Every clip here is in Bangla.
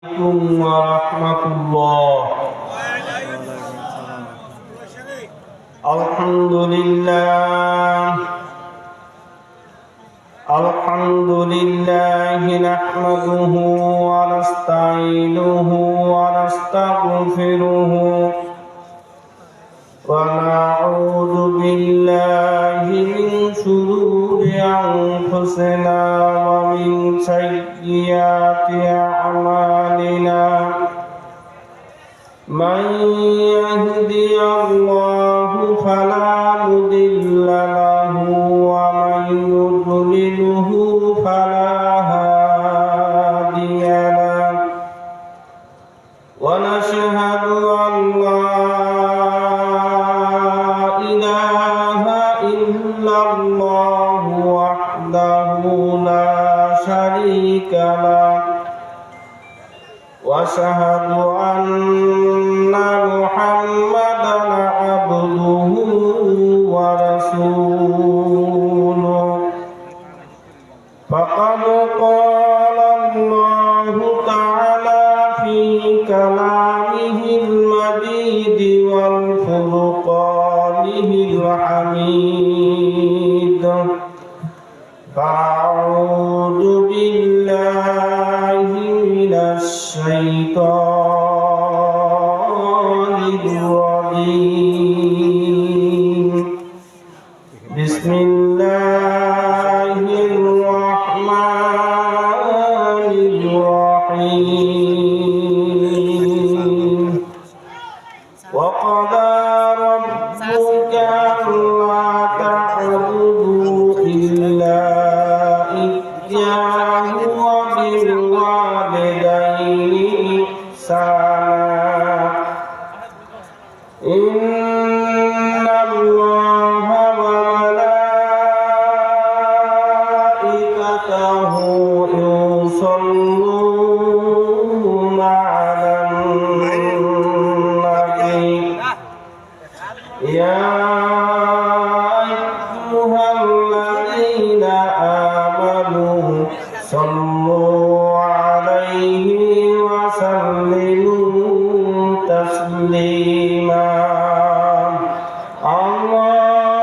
عليكم ورحمة الله. الحمد لله نحمده ونستعينه ونستغفره ونعوذ بالله من شرور أنفسنا ومن سيئات أعمالنا. من يهدي الله فلا مضل له ومن يضلله فلا هادي له. ونشهد أن لا إله إلا الله وحده لا شريك له. وأشهد أن محمدًا عبده ورسوله. فقد قال الله تعالى في كلامه المجيد والفرقانه الحميد. فأعوذ بالله من الشيطان الرجيم. بسم الله الرحمن الرحيم. وقضى ربك ألا تعبدوا إلا إياه وبالوالدين إحسانا. إن الله وملائكته يصلون على النبي. يا أيها الذين آمنوا صلوا عليه وسلموا تسليما.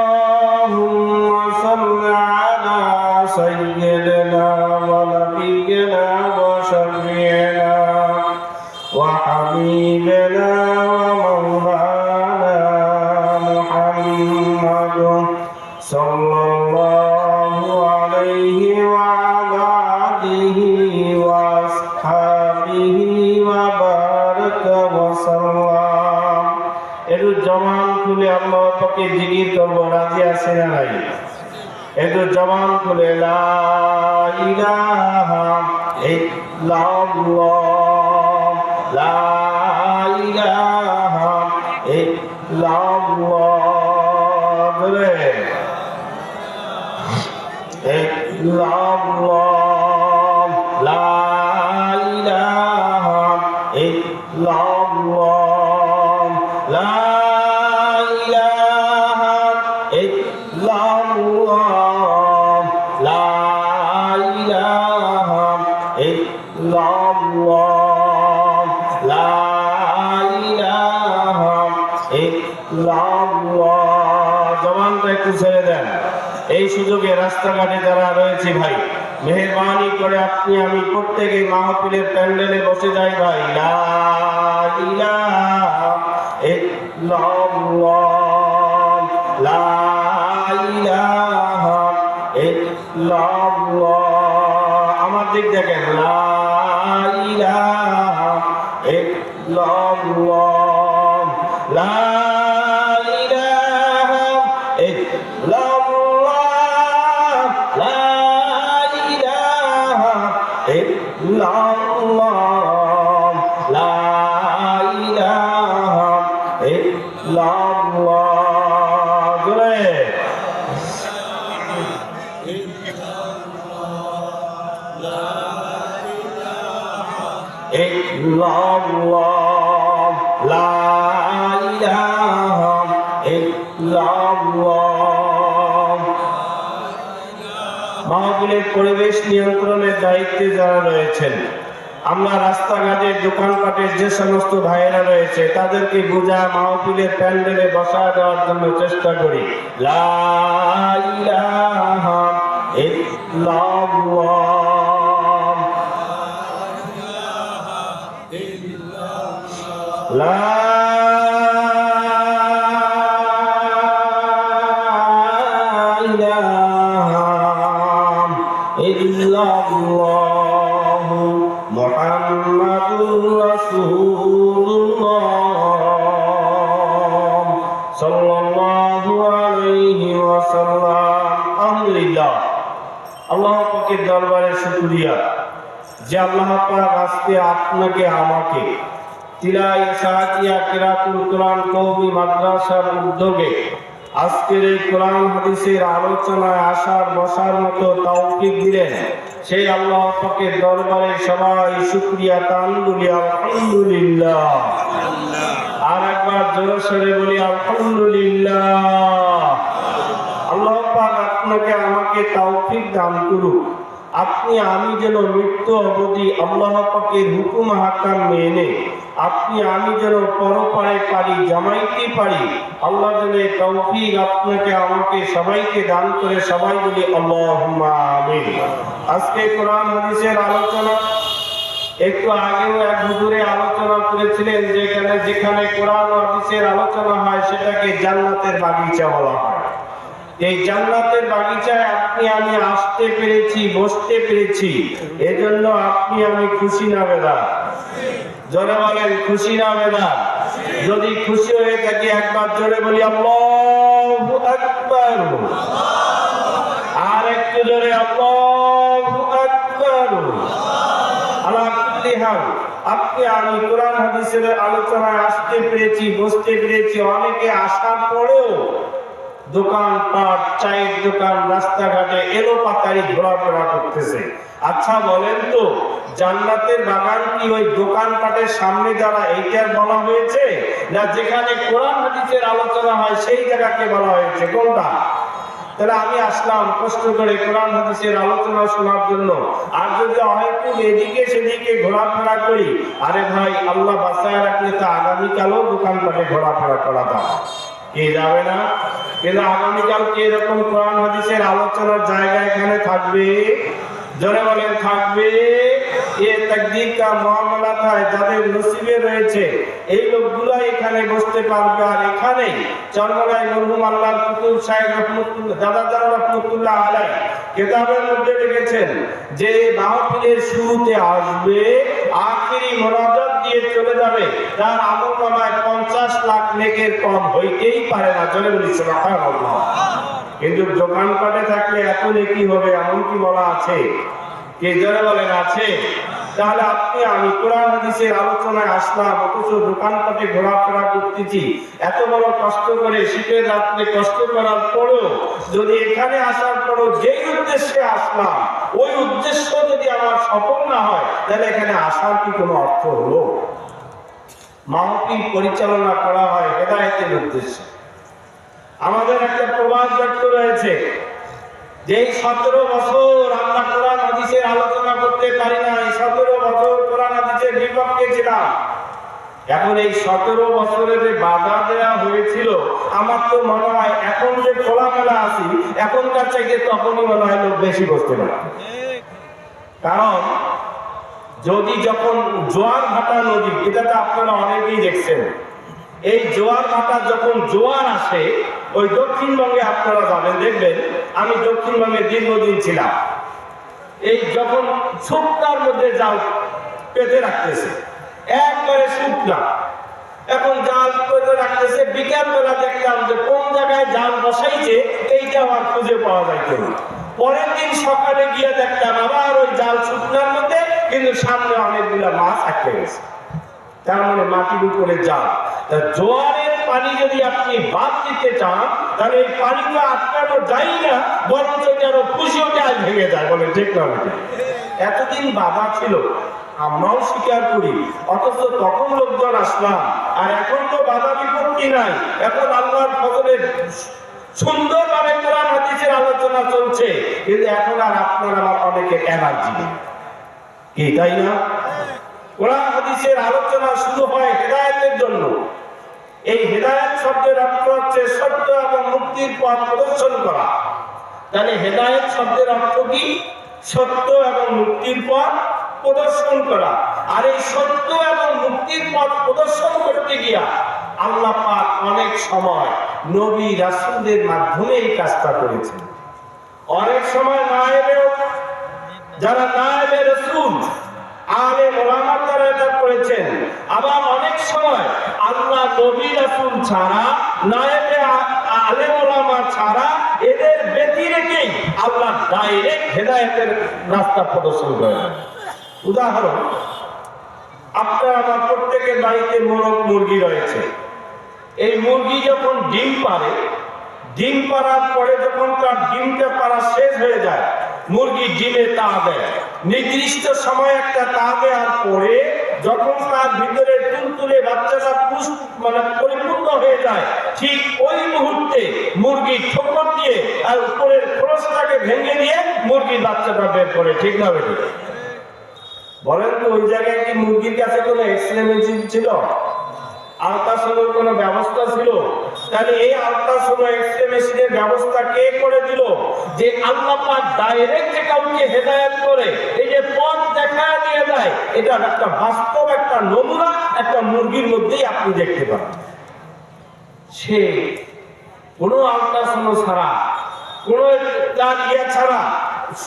اللهم صل على سيدنا ونبينا وشفيعنا وحبيبنا ومولانا محمد صلى الله عليه وعلى آله وأصحابه وبارك وسلم. একটু জবান খুলে আল্লাহ পাকে জিকির করব, রাজি আছেন না নাই? একটু জবান খুলে লা ইলাহা ইল্লাল্লাহ, লা ইলাহা ইল্লাল্লাহ, বলে ইল্লাল্লাহ, লা ইলাহা ইল্লাল্লাহ, লা ইলাহা ইল্লাল্লাহ, লা ইলাহা ইল্লাল্লাহ, লা ইলাহা ইল্লাল্লাহ। জবানটা একটু ছেড়ে দেন। এই সুযোগে রাস্তাঘাটে যারা রয়েছে ভাই, মেহেরবানি করে আপনি আমি প্রত্যেকে মাহফিলের প্যান্ডেলে বসে যাই ভাই। লা ইলাহা ইল্লাল্লাহ, লা ইলাহা ইল্লাল্লাহ। আমার দিক দেখেন, লা ইলাহা ইল্লাল্লাহ, লা ইলাহা ইল্লাল্লাহ, লা ইলাহা ইল্লাল্লাহ, লা ইলাহা ইল্লাল্লাহ। জোরে ইল্লাল্লাহ, লা ইলাহা ইল্লাল্লাহ। মাহফিলের পরিবেশ নিয়ন্ত্রণের দায়িত্বে যারা রয়েছেন আমরা রাস্তাঘাটে দোকানপাটের যে সমস্ত ভাইয়েরা রয়েছে তাদেরকে বোঝা মাহফিলের প্যান্ডেলে বসা দেওয়ার জন্য চেষ্টা করি। লা ইলাহা ইল্লাল্লাহ, লা ইলাহা ইল্লাল্লাহ মুহাম্মাদুর রাসূলুল্লাহ সাল্লাল্লাহু আলাইহি ওয়াসাল্লাম। আলহামদুলিল্লাহ, আল্লাহ পাকের দরবারে শুকরিয়া যে আল্লাহ পাক আজকে আপনাকে আমাকে তিলাই সাকিয়া কিরাতুল কোরআন কওমি মাদ্রাসার উদ্যোগে আজকের এই কোরআন হাদিসের আলোচনায় আসার বসার মতো তৌফিক দিলেন। সেই আল্লাহ পাকের দরবারে সবাই শুকরিয়া তান বলি আলহামদুলিল্লাহ। আর একবার জোরে সরে বলি আলহামদুলিল্লাহ। আল্লাহ পাক আপনাকে আমাকে তৌফিক দান করুন, আপনি আমি যেন মৃত্যু অবধি আল্লাহ পাকের হুকুম হাকাম মেনে আপনি আমি যেন পরপারে পারি জামাইতে পারি। আল্লাহ যেন তৌফিক আপনাকে আমাকে সবাইকে দান করে, সবাই বলি আল্লাহুম্মা আমিন। আজকে কোরআন হাদিসের আলোচনা, একটু আগেও এক হুজুরে আলোচনা করেছিলেন যেখানে কোরআন হাদিসের আলোচনা হয় সেটাকে জান্নাতের বাগিচা বলা হয়। এই জান্নাতের বাগিচায় আপনি আমি আসতে পেরেছি, বসতে পেরেছি, এজন্য আপনি আমি খুশি না বেদা? জোরে বলেন খুশি না বেদা? যদি খুশি হয়ে থাকি একবার জোরে বলি আল্লাহু আকবার। আর একটু জোরে আল্লাহু আকবার। আলা কুল্লি হাল আপনি আমি কোরআন হাদিসের আলোচনায় আসতে পেরেছি, বসতে পেরেছি। অনেকে আসার পরেও দোকানপাট, চায়ের দোকান, রাস্তাঘাটে এলো পাতারি ঘোরাফেরা করতেছে। আচ্ছা বলেন তো, জান্নাতের বাগান কি ওই দোকানপাটের সামনে যারা এইটার বলা হয়েছে, না যেখানে কোরআন হাদিসের আলোচনা হয় সেই জায়গাকে বলা হয়েছে? কোনটা? তাহলে আমি আসলাম কষ্ট করে কোরআন হাদিসের আলোচনা শোনার জন্য, আর যদি হয়তো এদিকে সেদিকে ঘোরাফেরা করি, আরে ভাই আল্লাহ বাঁচায় রাখলে তো আগামীকালও দোকানপাটে ঘোরাফেরা করা যায়, কি যাবে না? কিন্তু আগামীকাল কি এরকম কোরআন হাদিসের আলোচনার জায়গা এখানে থাকবে? জোরে বলেন থাকবে। এ তাকদীর কা মামলা থাকে, যাদের নসিবে রয়েছে এই লোকগুলো এখানে বসতে পারবে। আর এখানে চরমরাই মরহুম আল্লাহর কুতুব সাহেব রহমাতুল্লাহ দাদা রহমাতুল্লাহ আলাইহি কিতাবের মধ্যে লিখেছেন যে মাহফিলের শুরুতে আসবে, আখেরি মুনাজাত দিয়ে চলে যাবে, তার আমলনামায় 50 লাখ নেকের কম হইতেই পারে না। জোরে বলি সুবহানাল্লাহ। কিন্তু দোকানপাটে থাকলে এত নেকি হবে এমন কি বলা আছে? কে জোরে বলেন আছে? তাহলে আপনি আমি কোরআন হাদিসের আলোচনায় আসলাম, অথচ দোকানপাটে ঘোরাফেরা করতেছি, এত বড় কষ্ট করে শীতের রাত্রে কষ্ট করার পরেও যদি এখানে আসার পরও যেই উদ্দেশ্যে আসলাম ওই উদ্দেশ্য যদি আমার সফল না হয়, তাহলে এখানে আসার কি কোনো অর্থ হলো? মাহফিল পরিচালনা করা হয় হেদায়েতের উদ্দেশ্যে। আমাদের একটা প্রবাদ বাক্য রয়েছে যে 17 বছর আমরা কোরআন হাদিসের আলোচনা করতে পারি না, 17 বছর কোরআন হাদিসের বিপক্ষে ছিলাম। এখন এই 17 বছরে যে বাধা দেওয়া হয়েছিল, আমার তো মনে হয় এখন যে খোলামেলা আছি এখনকার চাইতে তখনই মনে হয় লোক বেশি বসতে পারে। কারণ যদি যখন জোয়ার ভাটা নদী, এটা তো আপনারা অনেকেই দেখছেন, এই জোয়ার ভাটা যখন জোয়ার আসে ওই দক্ষিণবঙ্গে আপনারা যাবেন দেখবেন, আমি দক্ষিণবঙ্গে দীর্ঘদিন ছিলাম, এই যখন শুকনার মধ্যে জাল পেতে রাখতেছে একবারে শুকনা, এখন জাল পেতে রাখতেছে, বিকাল বেলা দেখলাম যে কোন জায়গায় জাল বসাইছে এইটা আর খুঁজে পাওয়া যাইত না। পরের দিন সকালে গিয়ে দেখলাম আবার ওই জাল শুকনার মধ্যে, কিন্তু সামনে অনেকগুলা মাছ আটকে গেছে। তার মানে মাটির উপরে জাল। জোয়ারের পানি যদি আপনি বাদ দিতে চান তাহলে এই পানিটা আটকানো যায় না, বরঞ্চ আরো খুশি হতে আজ ভেঙে যায়। বলে ঠিক না? এতদিন বাধা ছিল, আমরাও স্বীকার করি, অথচ তখন লোকজন আসলাম। আর এখন তো বাধা বিপত্তি নাই, এখন আল্লাহর ফজলের সুন্দরভাবে কোরআন হাদিসের আলোচনা চলছে, কিন্তু এখন আর আপনার আমার অনেকের এনার্জি কি, তাই না? কোরআন হাদিসের আলোচনা শুরু হয় হেদায়েতের জন্য। এই হেদায়েত শব্দের অর্থ হচ্ছে সত্য এবং মুক্তির পথ প্রদর্শন করা। তাহলে হেদায়েত শব্দের অর্থ কি? সত্য এবং মুক্তির পথ প্রদর্শন করা। আর এই সত্য এবং মুক্তির পথ প্রদর্শন করতে গিয়া আল্লাহ পাক অনেক সময় নবী রাসূলদের মাধ্যমে এই কাজটা করেছেন। অনেক সময় যারা নায়েবে রাসূল আলেম ওলামা তারা এটা করেছেন। আবার অনেক সময় আল্লাহ নবী রাসূল ছাড়া, নায়েবে আলেম ওলামা ছাড়া এদের ব্যতি রেখেই আল্লাহ ডাইরেক্ট হেদায়েতের রাস্তা প্রদর্শন করেন। উদাহরণ, আপনার আমার প্রত্যেকের বাড়িতে মোরগ মুরগি রয়েছে। এই মুরগি যখন ডিম পাড়ে, ডিম পাড়ার পরে যখন তার ডিমটা পাড়া শেষ হয়ে যায়, মুরগি ডিমে তা দেয়। নির্দিষ্ট সময় একটা তা দেওয়ার পরে যখন তার ভিতরে তুলতুলে বাচ্চাটা পরিপূর্ণ হয়ে যায়, ঠিক ওই মুহূর্তে মুরগি ঠোকর দিয়ে আর উপরের খোলসটাকে ভেঙে দিয়ে মুরগির বাচ্চাটা বের করে। ঠিক না বেটি? বলেন তো, ওই জায়গায় কি মুরগির কাছে কোনো এক্সরে মেশিন ছিল? আল্ট্রাসাউন্ডের কোনো ব্যবস্থা ছিল? তাহলে এই আল্ট্রাসাউন্ড এক্সরে মেশিনের ব্যবস্থা কে করে দিল? যে আল্লাহ পাক ডাইরেক্ট কাউকে হেদায়েত করে এই যে পথ দেখায় দিয়ে যায়, এটা একটা বাস্তব একটা নমুনা একটা মুরগির মধ্যেই আপনি দেখতে পাবেন। সে কোনো আল্ট্রাসাউন্ড ছাড়া, কোনো তার ছাড়া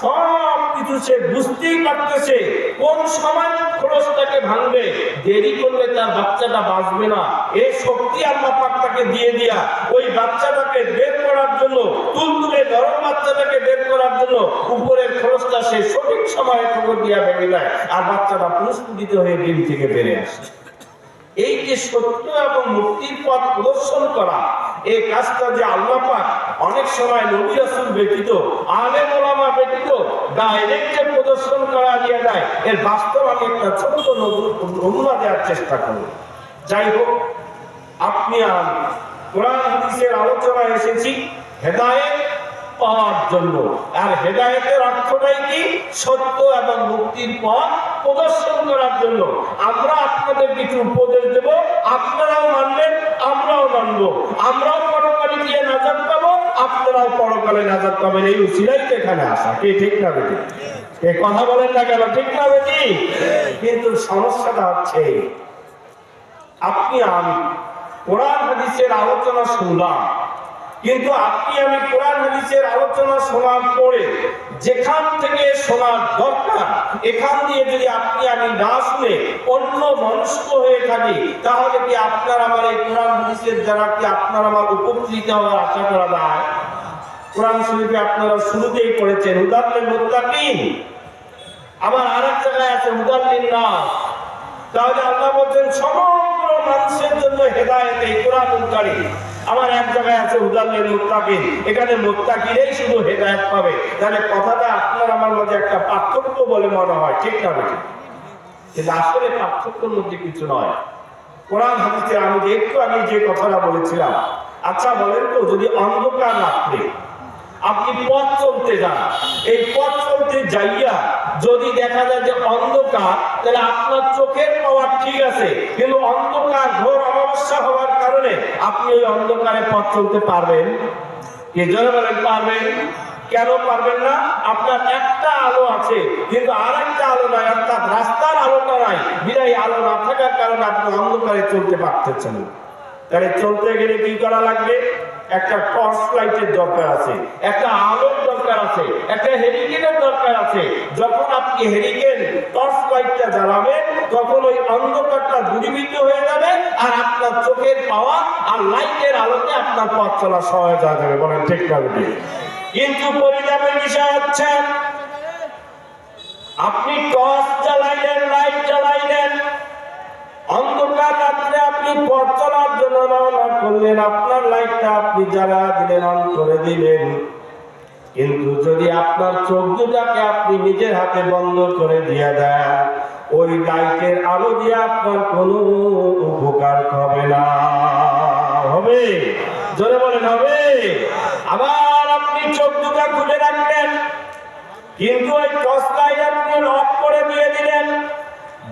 সব কিছু সে বুঝতেই পারতেছে কোন সময় খোলসটাকে ভাঙবে। দেরি করলে তার বাচ্চাটা বাঁচবে না। এই শক্তি আল্লাহ পাক তাকে দিয়ে দিয়া ওই বাচ্চাটাকে বের করার জন্য, তুলতুলে নরম বাচ্চাটাকে বের করার জন্য উপরের খোলসটা সে সঠিক সময়ে খবর দিয়া ভেঙে দেয়, আর বাচ্চাটা পুষ্পিত হয়ে ডিম থেকে বেড়ে আসে। এই যে সত্য এবং মুক্তির পথ প্রদর্শন করা, এই কাজটা যে আল্লাহ পাক অনেক সময় নবী রাসূল ব্যতীত, আলেম ওলামা ব্যতীত ডাইরেক্ট প্রদর্শন করা দিয়ে দেয়, এর বাস্তব আমি একটা ছোট্ট নমুনা দেওয়ার চেষ্টা করি। যাই হোক, আপনি আমি কোরআন হাদিসের আলোচনায় এসেছি হেদায়েত পাওয়ার জন্য। আর হেদায়েতের অর্থটাই কি? সত্য এবং মুক্তির পথ প্রদর্শন করার জন্য। আমরা আপনাদের কিছু উপদেশ দেব, আপনারাও মানবেন, আমরাও মানবো। আমরাও পরকালে গিয়ে নাজাত পাবো, আপনারাও পরকালে নাজাত পাবেন। এই উসিলাই তো এখানে আসা। কে ঠিক না বেটি? এ কথা বলেন না কেন? ঠিক না বেটি? কিন্তু সমস্যাটা হচ্ছে, আপনি আমি কোরআন হাদিসের আলোচনা শুনলাম, কিন্তু আপনি আমি কোরআন হাদিসের আলোচনা শোনার পরে যেখান থেকে শোনার দরকার, এখান দিয়ে যদি আপনি আমি না শুনে অন্য মনস্ক হয়ে থাকি, তাহলে কি আপনার আমার এই কোরআন হাদিসের দ্বারা কি আপনার আমার উপকৃত হওয়ার আশা করা যায়? কোরআন শরীফে আপনারা শুরুতেই পড়েছেন হুদাল লিল মুত্তাকিন, আবার আরেক জায়গায় আছে হুদাল লিন নাস। তাহলে আল্লাহ বলছেন সমগ্র মানুষের জন্য হেদায়েত এই কোরআনুল কারীম। আমার এক জায়গায় আছে হুদাল লিল মুত্তাকিন, এখানে মুত্তাকিনই শুধু হেদায়েত পাবে। তাহলে কথাটা আপনার আমার মধ্যে একটা পার্থক্য বলে মনে হয়, ঠিক না বেটি? কিন্তু আসলে পার্থক্যের মধ্যে কিছু নয়। কোরআন হাদিসে আমি যে কথাটা বলেছিলাম, আচ্ছা বলেন তো, যদি অন্ধকার রাত্রে আপনি পথ চলতে যান, এই পথ চলতে যাইয়া যদি দেখা যায় যে অন্ধকার, তাহলে আপনার চোখের পাওয়ার ঠিক আছে, কিন্তু অন্ধকার ঘোর অমাবস্যা হওয়ার কারণে আপনি ওই অন্ধকারে পথ চলতে পারবেন? কে জোরে বলেন পারবেন? কেন পারবেন না? আপনার একটা আলো আছে, কিন্তু আরেকটা আলো নাই, অর্থাৎ রাস্তার আলোটা নাই। বিদায় আলো না থাকার কারণে আপনি অন্ধকারে চলতে পারতেছেন। তাহলে চলতে গেলে কি করা লাগবে? একটা টর্চ লাইটের দরকার আছে, একটা আলোর দরকার আছে, একটা হেরিকেনের দরকার আছে। যখন আপনি হেরিকেন টর্চ লাইটটা জ্বালাবেন, তখন ওই অন্ধকারটা দূরীভূত হয়ে যাবে, আর আপনার চোখের পাওয়া আর লাইটের আলোতে আপনার পথ চলা সহজ হয়ে যাবে। বলেন ঠিক না বেটি? কিন্তু পরিতাপের বিষয় হচ্ছে, আপনি টর্চ জ্বালাইলেন, লাইট জ্বালাইলেন, অন্ধকার রাত্রে আপনি পথ চলার জন্য রওনা করলেন, আপনার লাইটটা আপনি জ্বালা দিলেন, অন করে দিলেন, কিন্তু যদি আপনার চোখ দুটাকে আপনি নিজের হাতে বন্ধ করে দিয়ে দেন, ওই লাইটের আলো দিয়ে আপনার কোনো উপকার হবে না। হবে? জোরে বলেন হবে? আবার আপনি চোখ দুটা খুলে রাখলেন, কিন্তু ওই টর্চ লাইট আপনি অফ করে দিয়ে দিলেন,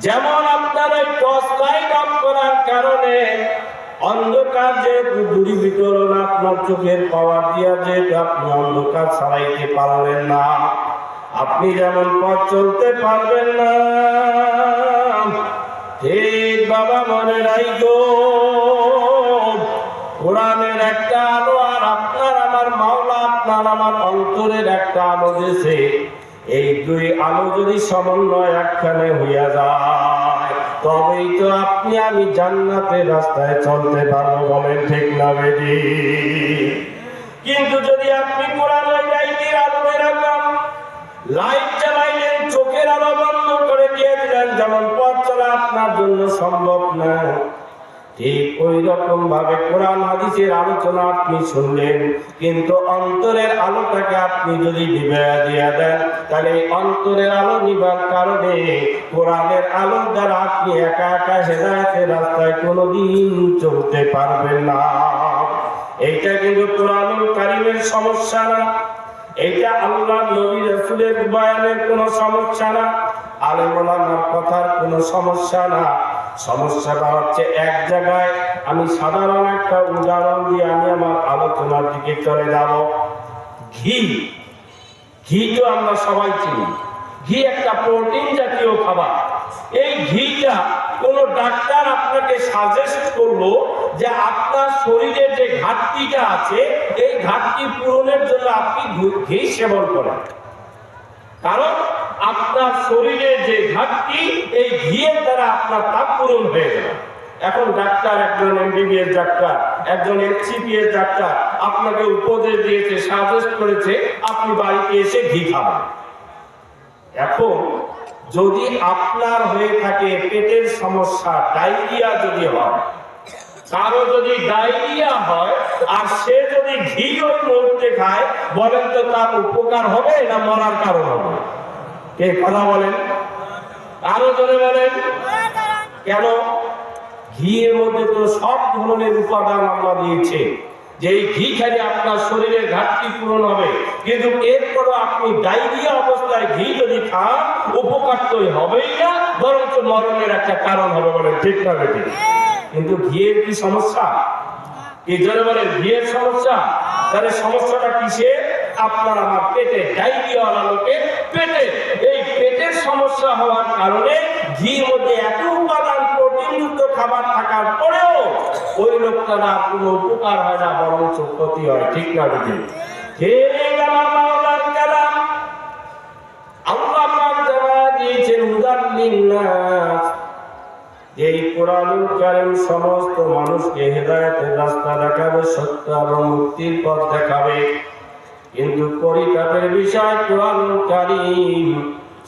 যেমন আপনার ওই টর্চ লাইট অফ করার কারণে অন্ধকার যেহেতু দূরীভূত হলো না, আপনার চোখের পাওয়ার দিয়া যেহেতু আপনি অন্ধকার ছাড়াইতে পারলেন না, আপনি যেমন পথ চলতে পারবেন না, ঠিক বাবা মনে রাখো কোরআনের একটা আলো আর আপনার আমার মাওলা আপনার আমার অন্তরের একটা আলো দিয়েছে, এই দুই আলো যদি সমন্বয় একখানে হইয়া যায় তবেই তো আপনি আমি জান্নাতের রাস্তায় চলতে পারবো, বলেন ঠিক না বেদি? কিন্তু যদি আপনি কোরআনের লাইটের আলো এরকম লাইট জ্বালাইলেন, চোখের আলো বন্ধ করে দিয়ে দিলেন, যেমন পথ চলা আপনার জন্য সম্ভব না, ঠিক ওই রকম ভাবে কোরআন হাদিসের আলোচনা আপনি শুনলেন, কিন্তু অন্তরের আলোটাকে আপনি যদি নিভাইয়া দিয়ে দেন, তাহলে অন্তরের আলো নিবার কারণে কোরআনের আলো দ্বারা আপনি একা একা হেদায়েতের রাস্তায় কোনোদিন চলতে পারবেন না। এইটা কিন্তু কোরআনুল কারীমের সমস্যা না, এইটা আল্লাহ নবী রাসূলের বয়ানের কোনো সমস্যা না, আলেম ওলামার কথার কোনো সমস্যা না। সমস্যাটা হচ্ছে এক জায়গায়। আমি সাধারণ একটা উদাহরণ দিয়ে আমি আমার আলোচনার দিকে চলে যাব। ঘি, ঘি তো আমরা সবাই চিনি, ঘি একটা প্রোটিন জাতীয় খাবার। এই ঘিটা কোন ডাক্তার আপনাকে সাজেস্ট করলো যে আপনার শরীরের যে ঘাটতিটা আছে এই ঘাটতি পূরণের জন্য আপনি ঘি সেবন করেন, কারণ আপনার শরীরে যে ঘাটতি এই ঘিয়ের দ্বারা আপনার তা পূরণ হয়ে যাবে। এখন ডাক্তার, একজন এমবিবিএস ডাক্তার, একজন এমসিপিএস ডাক্তার আপনাকে উপদেশ দিয়েছে, সাজেস্ট করেছে আপনি বাড়িতে এসে ঘি খাবেন। এখন যদি আপনার হয়ে থাকে পেটের সমস্যা, ডায়রিয়া যদি হয়, কারো যদি ডায়রিয়া হয় আর সে যদি ঘি ওই মুহূর্তে খায়, বলেন তো তার উপকার হবে না মরার কারণ হবে? কে কথা বলেন? আরো জোরে বলেন। কেন? ঘিয়ের মধ্যে তো সব ধরনের উপাদান আল্লাহ দিয়েছে, যে এই ঘি খেলে আপনার শরীরের ঘাটতি পূরণ হবে, কিন্তু এরপরও আপনি ডায়রিয়া অবস্থায় ঘি যদি খান উপকার তো হবেই না, বরঞ্চ মরণের একটা কারণ হবে, বলেন ঠিক না বেটি? কিন্তু ঘিয়ের কি সমস্যা? কি জোরে বলেন? ঘিয়ের সমস্যা। তাহলে সমস্যাটা কিসে? আপনার আমার পেটে, ডায়রিয়া লোকের পেটে, এই পেটের সমস্যা হওয়ার কারণে ঘির মধ্যে এত উপাদান প্রোটিনযুক্ত খাবার থাকার পরেও ওই লোকটার কোনো উপকার হয় না, বরঞ্চ ক্ষতি হয়, ঠিক না বেটি? ঠিক আমার মাওলার কালাম। আল্লাহ পাক যারা দিয়েছেন হুদাল লিন্নাস, এই কোরআনুল কারীম সমস্ত মানুষকে হেদায়েতের রাস্তা দেখাবে, সত্য এবং মুক্তির পথ দেখাবে। কিন্তু পরিতাপের বিষয় কোরআনুল কারীম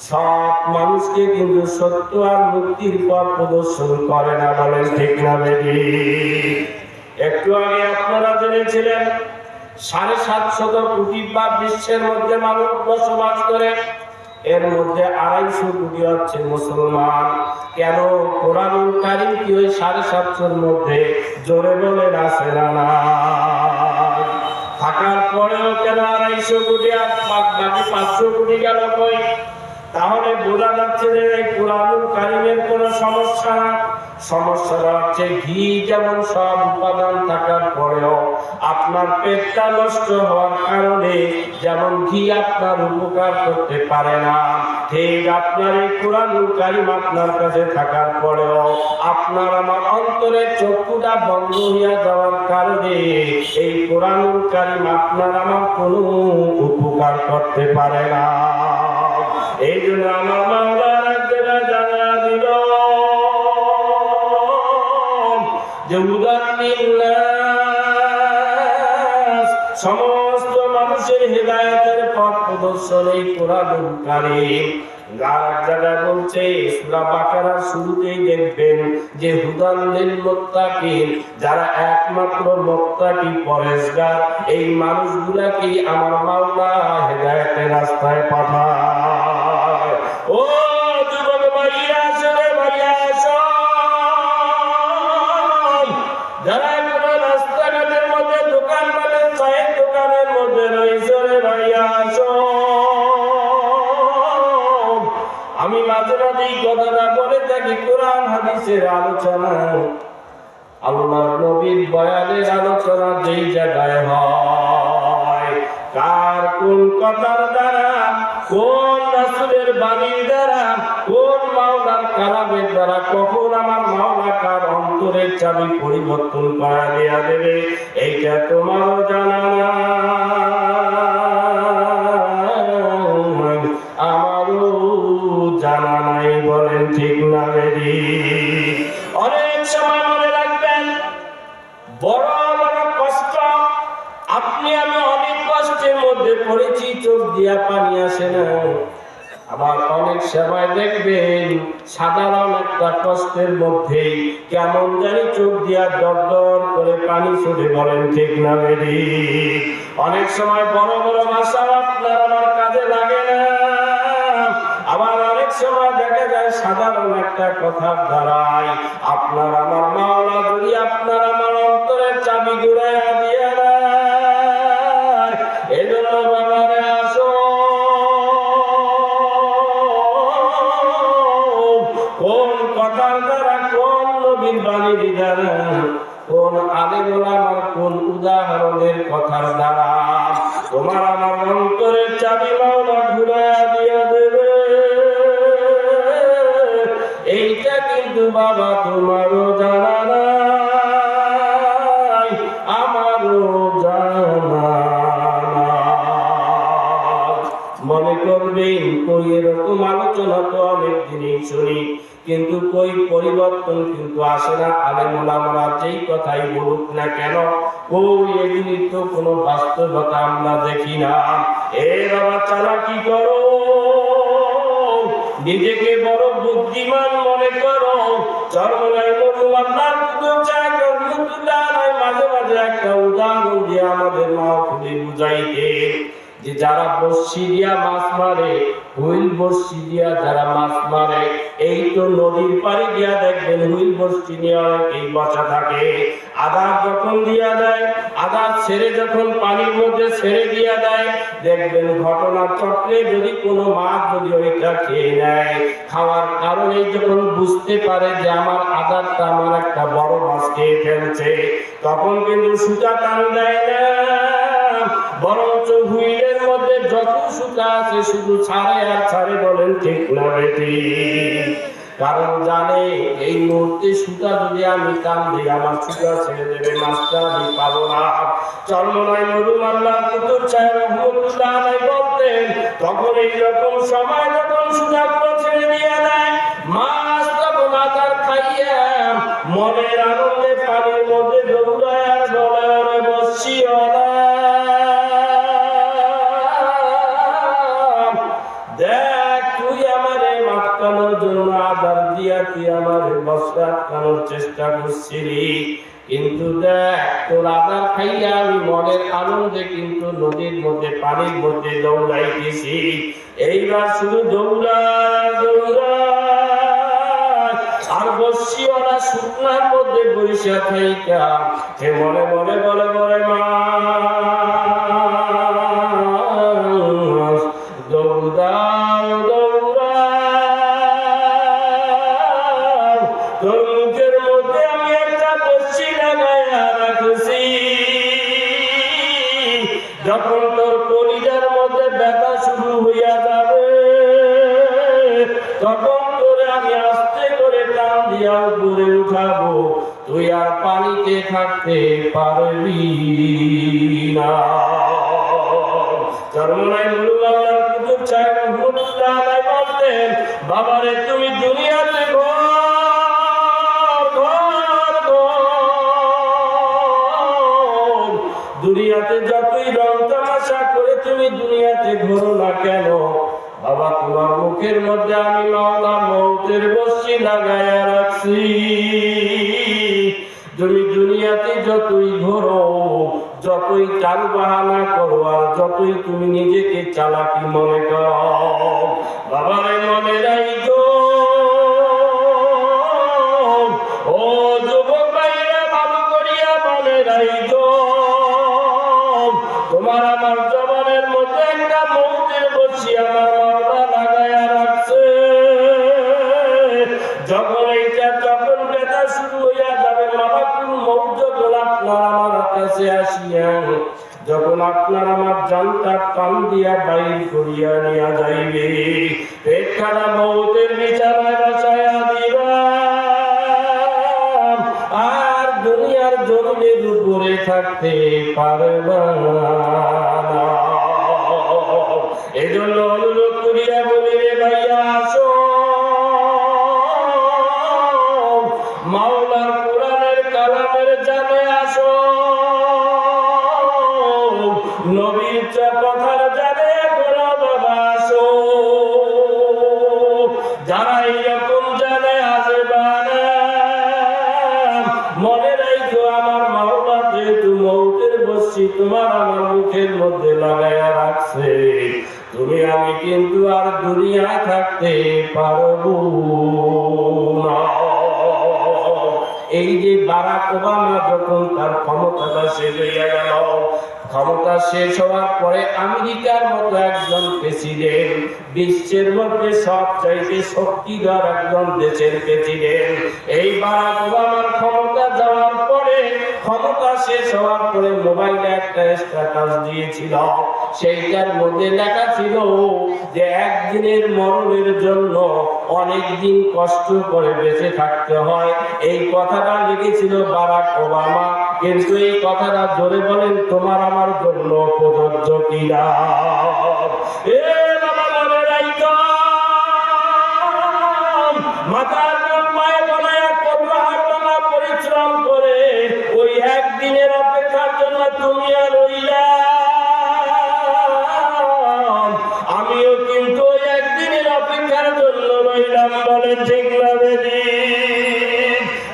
সব মানুষকে কিন্তু সত্য আর মুক্তির পথ প্রদর্শন করে না, বলেন ঠিক না বেটি? একটু আগে আপনারা জেনেছিলেন 750 কোটি বা বিশ্বের মধ্যে মানুষ বসবাস করে, এর মধ্যে 250 কোটি হচ্ছে মুসলমান। কেন? কোরআনুল কারীম কি ওই 750 মধ্যে? জোরে বলেন আছে না? থাকার পরেও কেন 250 কোটি আর বাকি 500 কোটি গেল কই? তাহলে বোঝা যাচ্ছে যে এই কোরআনুল কারীমের কোনো সমস্যা না। সমস্যাটা হচ্ছে ঘি যেমন সব উপাদান থাকার পরেও আপনার পেটটা নষ্ট হওয়ার কারণে যেমন ঘি আপনার উপকার করতে পারে না, ঠিক আপনার এই কোরআনুল কারীম আপনার কাছে থাকার পরেও আপনার আমার অন্তরের চক্ষুটা বন্ধ হইয়া যাওয়ার কারণে এই কোরআনুল কারীম আপনার আমার কোনো উপকার করতে পারে না। এই জন্য আমার মাওলা রাখবেনা জানা দিল যে সমস্ত মানুষের হেদায়েতের পথ প্রদর্শন এই কোরআনুল কারীম। আর জায়গায় বলছে সূরা বাকারার শুরুতেই দেখবেন যে হুদাল লিল মুত্তাকিন, যারা একমাত্র মুত্তাকি পরহেজগার এই মানুষগুলাকে আমার মাওলা হেদায়েতের রাস্তায় পাঠায়। ও যুবক ভাইয়া, ছেলে ভাইয়া, যারা কোনো রাস্তাঘাটের মধ্যে দোকান মানে চায়ের দোকানের মধ্যে রয়েছে, রে ভাইয়া আমি মাঝে মাঝে এই কথাটা বলে থাকি, আলোচনা, আল্লাহর নবীর বয়ানের আলোচনা যেই জায়গায় হয়, কার কোন কথার দ্বারা, কোন রাসূলের বাণীর দ্বারা, কোন মাওলার কালামের দ্বারা কখন আমার মাওলা কার অন্তরের চাবি পরিবর্তন করা দেয়া দেবে, এইটা তোমারও জানা না, আমারও জানা নাই। বলেন ঠিক না বেরি? অনেক সময় মনে রাখবেন, বড় বড় কষ্ট, আপনি আমি অনেক কষ্টের মধ্যে পড়েছি, চোখ দিয়া পানি আসে না। আবার অনেক সময় দেখবেন সাধারণ একটা কষ্টের মধ্যে কেমন জানি চোখ দিয়া দর দর করে পানি ছুটে। বলেন ঠিক না বেরি? অনেক সময় বড় বড় ভাষা আপনার আমার কাজে লাগে না, আবার অনেক সময় দেখা যায় সাধারণ একটা কথার দ্বারাই আপনার আমার মাওলা যদি আপনার আমার অন্তরের চাবি ঘুরাইয়া দিয়ে দেয়। এজন্য বাবারে আসো, কোন কথার দ্বারা, কোন নবীর বাণীর দ্বারা, কোন আলেম ওলামার কোন উদাহরণের কথার দ্বারা তোমার আমার অন্তরের চাবি মাওলা ঘুরাইয়া দিয়ে দেবে, এইটা কিন্তু বাবা তোমারও জানা নাই, আমারও জানা নাই। মনে করবেন কই এরকম আলোচনা তো অনেক দিনই শুনি, কিন্তু কই পরিবর্তন কিন্তু আসে না। আলেম ওলামারা যেই কথাই বলুক না কেন, ওই এগুলির তো কোনো বাস্তবতা আমরা দেখি না। এ বাবা চালাকি করো, নিজেকে বড় বুদ্ধিমান মনে করো, চরমনাই মরুমাল্লার মাঝে মাঝে একটা উদাহরণ দিয়ে আমাদের মাহফিলে বুঝাইতে, যে যারা বর্ষি দিয়া মাছ মারে, হুইল বর্ষি দিয়া যারা মাছ মারে, এই তো নদীর পাড়ে গিয়া দেখবেন হুইল বর্ষি নিয়ে অনেকেই বসা থাকে। আধার যখন দিয়া দেয়, আধার ছেড়ে যখন পানির মধ্যে ছেড়ে দিয়া দেয়, দেখবেন ঘটনা চক্রে যদি কোনো মাছ যদি ওইটা খেয়ে নেয়, খাওয়ার কারণে যখন বুঝতে পারে যে আমার আধারটা আমার একটা বড় মাছ খেয়ে ফেলছে, তখন কিন্তু সুতা টান দেয় না, বরঞ্চ হুইলের মধ্যে যত সুতা আছে শুধু ছাড়ে আর ছাড়ে। বলেন ঠিক না বেটি? কারণ জানে এই মুহূর্তে সুতা যদি আমি টান দিই আমার সুতা ছেড়ে দেবে, মাছটা আমি পাবো না। চরমনাই মরুম আল্লাহ কুতুব সাহেব রহমতুল্লাহ আলাইহি বলতেন, তখন এইরকম সময় যখন সুতাগুলো ছেড়ে দিয়ে দেয়, মাছ তখন আদার খাইয়া মনের আনন্দে পানির মধ্যে দৌড়ায় আর বলে, ওরে বসিওয়ালা, দেখ তুই আমারে মাতকানোর জন্য আদার দিয়া তুই আমারে বস্তা আটকানোর চেষ্টা করছিলি, কিন্তু দেখ তোর আদার খাইয়া আমি মনের আনন্দে কিন্তু নদীর মধ্যে পানির মধ্যে দৌড়াইতেছি। এইবার শুধু দৌড়া দৌড়া আর বসিওয়ালা শুকনার মধ্যে বৈশা থাইকা সে মনে মনে বলে বলে মা দৌড়াও দৌড়াও, তোর মুখের মধ্যে আমি একটা বসি লাগাইয়া রাখছি, যখন তোর কলিজার মধ্যে ব্যথা শুরু হইয়া যাবে তখন তোরে আমি আস্তে করে টান দিয়া উপরে উঠাবো, তুই আর পানিতে থাকতে পারবি না। চরমনাই মুরুল্লাহ কুতুব সাহেব রহমতুল্লাহ আলাইহি বলতেন, বাবারে তুমি দুনিয়াতে দুনিয়াতে যতই রং তামাশা করে তুমি দুনিয়াতে ঘোরো না কেন, বাবা তোমার মুখের মধ্যে আমি মাওলা মৌতের বসি লাগাইয়া রাখছি। তুমি দুনিয়াতে যতই ঘোরো, যতই টাল বাহানা করো, আর যতই তুমি নিজেকে চালাকি মনে করো, বাবারে মনে রাখো, ও যুবক ভাইরা ভালো করিয়া মনে রাখো, তোমার আমার জবানের মধ্যে একটা মৌতের বসি আমার মাওলা লাগাইয়া রাখছে। যখন এইটা যখন ব্যথা শুরু হইয়া যাবে। মালাকুল মউত যখন আপনার আমার কাছে আসিয়া যখন আপনার আমার জানটা টান দিয়া বাইর করিয়া নিয়া যাইবে, পেটখানা মউতের বিছানায় বসায়া দিবা, আর দুনিয়ার জমিনের উপরে থাকতে পারবা না। এজন্য অনুরোধ করিয়া বলি রে ভাইয়া, আসো মাওলার কোরআনের কালামের জানে আসো, নবীর কথার জানে গোলা বাবা আসো। যারা এইরকম জানে আসবে না, মনে রাখো আমার মাওলা যেহেতু মউতের বসি তোমার আমার মুখের মধ্যে লাগাইয়া রাখছে, তুমি আমি কিন্তু আর দুনিয়ায় থাকতে পারবো না। এই যে বারাক ওবামা যখন তার ক্ষমতাটা শেষ হইয়া গেল, ক্ষমতা শেষ হওয়ার পরে আমেরিকার মতো একজন প্রেসিডেন্ট, বিশ্বের মধ্যে সবচাইতে শক্তিধর একজন দেশের প্রেসিডেন্ট, এই বারাক ওবামার ক্ষমতা যাওয়ার পরে, ক্ষমতা শেষ হওয়ার পরে মোবাইলে একটা স্ট্যাটাস দিয়েছিল, সেইটার মধ্যে লেখা ছিল যে একদিনের মরণের জন্য অনেক দিন কষ্ট করে বেঁচে থাকতে হয়। এই কথাটা লিখেছিল বারাক ওবামা, কিন্তু এই কথাটা জোরে বলেন তোমার আমার জন্য প্রযোজ্য কিনা? এ বাবা মনে রাখো, মাথার পায়ে বানায় কবর হারবানা পরিশ্রম করে ওই একদিনের অপেক্ষার জন্য তুমি আর রইলা, আমিও কিন্তু ওই একদিনের অপেক্ষার জন্য রইলাম। বলে ঠিক না বেদি?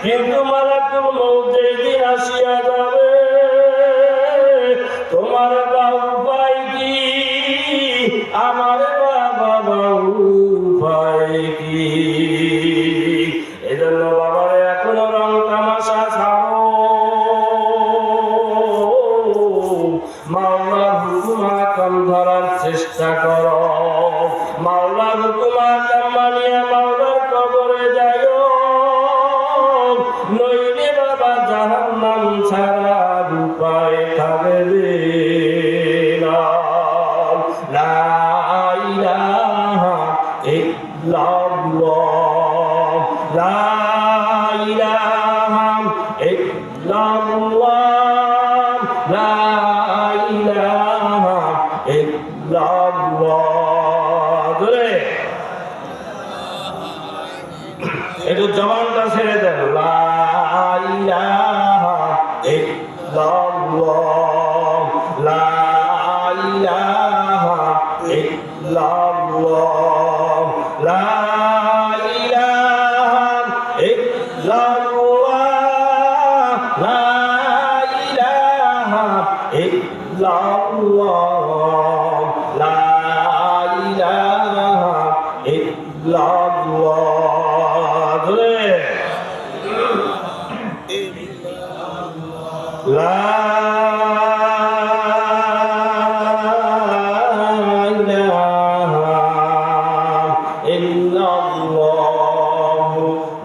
কিন্তু মালাকুল মউত যেদিন আসিয়া যাবে, তোমার উপায় কি, আমার বাবা উপায় কি? এজন্য বাবারে এখনো রং তামাশা ছাড়ো, মাওলার হুকুম আকাম ধরার চেষ্টা করো, মাওলার হুকুম আকাম মানিয়া মাওলার কবরে যাইও, নইলে বাবা জাহান্নাম ছাড়া উপায় থাকবে না। লা ইলাহা ইল্লাল্লাহ, লা ইলাহা ইল্লাল্লাহ, লা ইলাহা ইল্লাল্লাহ। একটু জবানটা ছেড়ে দেন, লা ইলাহা ইল্লাল্লাহ, লা ইলাহা ইল্লাল্লাহ, লা ইলাহা ইল্লাল্লাহ, লা ইলাহা ইল্লাল্লাহ, লা ইলাহা ইল্লাল্লাহ। লা ইলাহা ইল্লাল্লাহ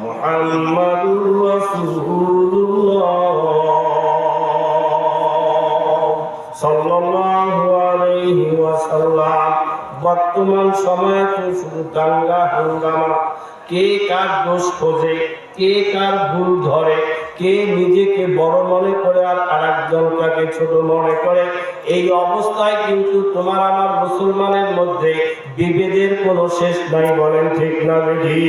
মুহাম্মাদুর রাসূলুল্লাহ সাল্লাল্লাহু আলাইহি ওয়াসাল্লাম। বর্তমান সময়ে তো শুধু দাঙ্গা হাঙ্গামা, কে কার দোষ খোঁজে, কে কার ভুল ধরে, কে নিজেকে বড় মনে করে আর আরেকজনকে ছোট মনে করে। এই অবস্থায় কিন্তু তোমার আমার মুসলমানের মধ্যে বিভেদের কোনো শেষ নাই। বলেন ঠিক না বেঠি?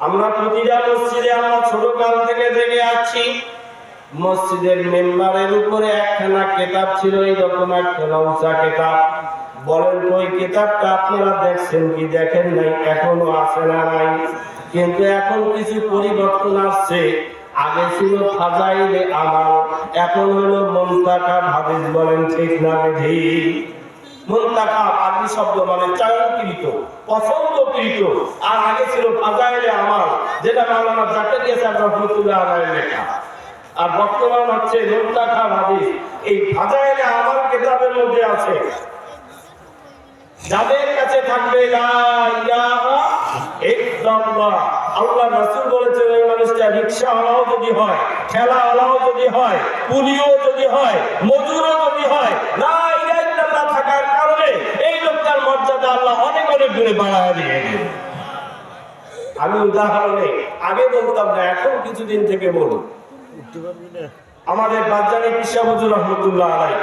আমরা প্রতিটা মসজিদে আমরা ছোটকাল থেকে দেখে আসছি, মসজিদের মেম্বারের উপরে একখানা কিতাব ছিল, এইরকম একটা উঁচা কিতাব। বলেন ওই কিতাবটা আপনারা দেখছেন কি দেখেন নাই? এখনো আছে না নাই? কিন্তু এখন কিছু পরিবর্তন আসছে। আগে ছিল ফাজাইলে আমাল, এখন হলো মুনতাখাব হাদিস। বলেন ঠিক না বেঠি? মুনতাখাব আরবি শব্দ মানে চয়নকৃত, পছন্দকৃত। আর আগে ছিল ফাজাইলে আমাল, যেটা মাওলানা জাকারিয়া সাহেব রহমাতুল্লাহ আলাইহি লেখা। আর বর্তমান হচ্ছে মুনতাখাব হাদিস। এই ফাজাইলে আমাল কিতাবের মধ্যে আছে, যাদের কাছে থাকবে লা ইলাহা ইল্লাল্লাহ, আল্লাহ রাসূল বলেছেন ওই মানুষটা রিকশাওয়ালাও যদি হয়, ঠেলাওয়ালাও যদি হয়, কুলিও যদি হয়, মজুরও যদি হয়, লা ইলাহা ইল্লাল্লাহ থাকার কারণে এই লোকটার মর্যাদা আল্লাহ অনেক অনেক গুণে বাড়ায় দিয়ে দেন। আমি উদাহরণে আগে বলতাম না, এখন কিছুদিন থেকে বলুন। আমাদের বাজারে পিসা হুজুর রহমতুল্লাহ আলাইহি,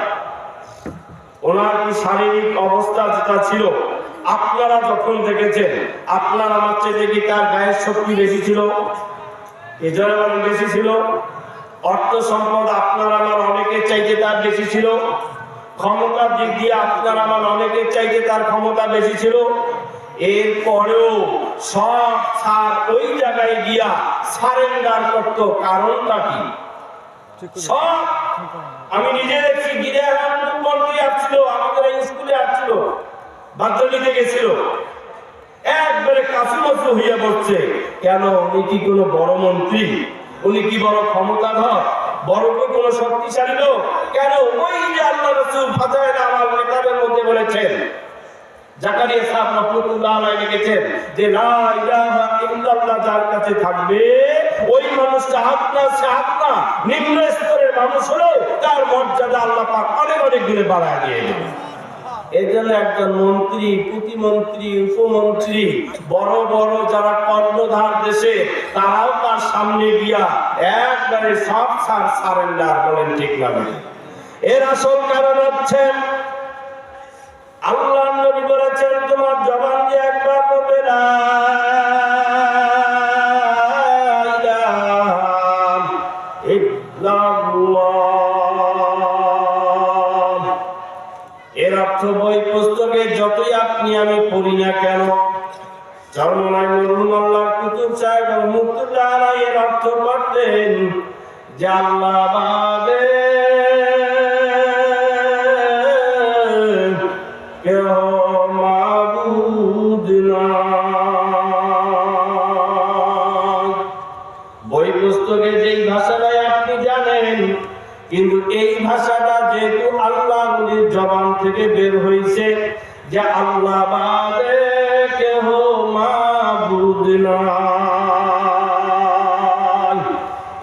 ওনার কি শারীরিক অবস্থা যেটা ছিল আপনারা যখন দেখেছেন, আপনার আমার চেয়ে দেখি তার গায়ের শক্তি বেশি ছিল, এজন্য বেশি ছিল, অর্থ সম্পদ আপনার আমার অনেকের চাইতে তার বেশি ছিল, ক্ষমতার দিক দিয়ে আপনার আমার অনেকের চাইতে তার ক্ষমতা বেশি ছিল। এরপরেও সব ছাড় ওই জায়গায় গিয়া সারেন্ডার করত। কারণটা কি? সব আমি নিজে দেখছি, গিরে মন্ত্রী আসছিল, আমাদের স্কুলে আসছিল, বাদ্যনীতে গেছিল, একবারে কাছুমাছু হইয়া পড়ছে। কেন? উনি কি কোনো বড় মন্ত্রী? উনি কি বড় ক্ষমতাধর? বড় কি কোনো শক্তিশালী লোক? কেন? ওই যে আল্লাহ রাসূল ফাজাইল আমাল কিতাবের মধ্যে বলেছেন, জাকারিয়া সাহেব রাহমাতুল্লাহ আলাইহি লিখেছেন যে লা ইলাহা ইল্লাল্লাহ যার কাছে থাকবে ওই মানুষটা আপনা নিম্ন স্তরের মানুষ হলেও তার মর্যাদা আল্লাহ পাক অনেক অনেক গুণে বাড়ায় দিয়ে দেবেন। এর জন্য একজন মন্ত্রী, প্রতিমন্ত্রী, উপমন্ত্রী, বড় বড় যারা কর্ণধার দেশে, তারাও তার সামনে গিয়া একবারে সব সারেন্ডার বলেন, ঠিক না? এর আসল কারণ হচ্ছে আল্লাহ নবী বলেছেন তোমার জবান দিয়ে একবার বলবে লা ইলাহা ইল্লাল্লাহ। এর অর্থ বই পুস্তকে যতই আপনি আমি পড়ি না কেন, চরমনায় মরহুম আল্লাহ কুতুব সাহেব রহমাতুল্লাহ আলাইহি এর অর্থ করতেন যে আল্লাহ বাদে কেহ মাবুদ নাই। বই পুস্তকে যেই ভাষাটাই আপনি জানেন, কিন্তু এই ভাষাটা যেহেতু আল্লাহর জবান থেকে বের হয়েছে যে আল্লাহ বাদে কেহ মাবুদ নাই,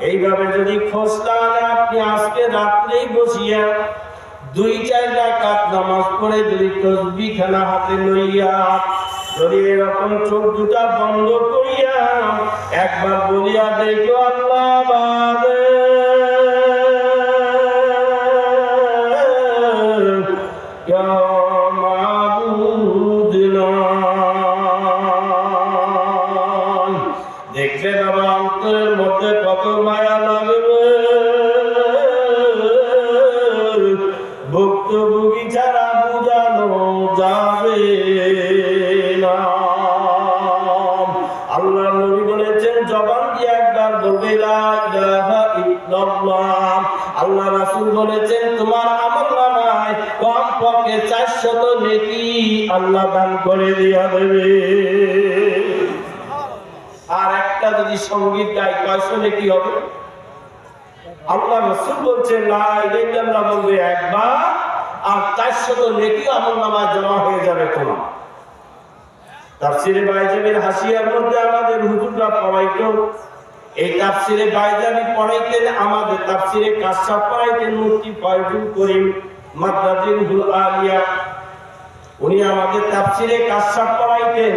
এইভাবে যদি খোঁজ নেন আপনি আজকে রাত্রেই বসিয়া 2-4 রাকাত নামাজ পড়ে যদি তাসবিহ খানা হাতে লইয়া যদি এরকম চোখ দুটা বন্ধ করিয়া একবার বলিয়া দেখো আল্লাহ বাদে কেউ মাবুদ নাই, দেখবে বাবা অন্তরের মধ্যে কত মায়া লাগবে। ভুক্তভোগী ছাড়া বুঝানো যাবে না। আল্লাহ নবী বলেছেন জবান দিয়ে একবার বলবে লা ইলাহা ইল্লাল্লাহ। আল্লাহ রাসূল বলেছেন তোমার আমলনামায় কমপক্ষে 400 নেকি আল্লাহ দান করে দিয়া দেবে। আর একটা যদি সঙ্গীত গায় 500 নেকি হবে? আল্লাহ রাসূল বলছেন লা ইলাহা ইল্লাল্লাহ বলবে একবার আর 400 নেকি আমলনামায় জমা হয়ে যাবে তোমার। তাফসীরে বাইজাবির হাসিয়ার মধ্যে আমাদের হুজুররা পড়াইতো, এই তাফসীরে বাইজাবি পড়াইতেন, আমাদের তাফসীরে কাশফ পড়াইতেন মুফতি ফয়জুল করিম মাদ্রাজিল আলিয়া। উনি আমাদের তাফসীরে কাশফ পড়াইতেন,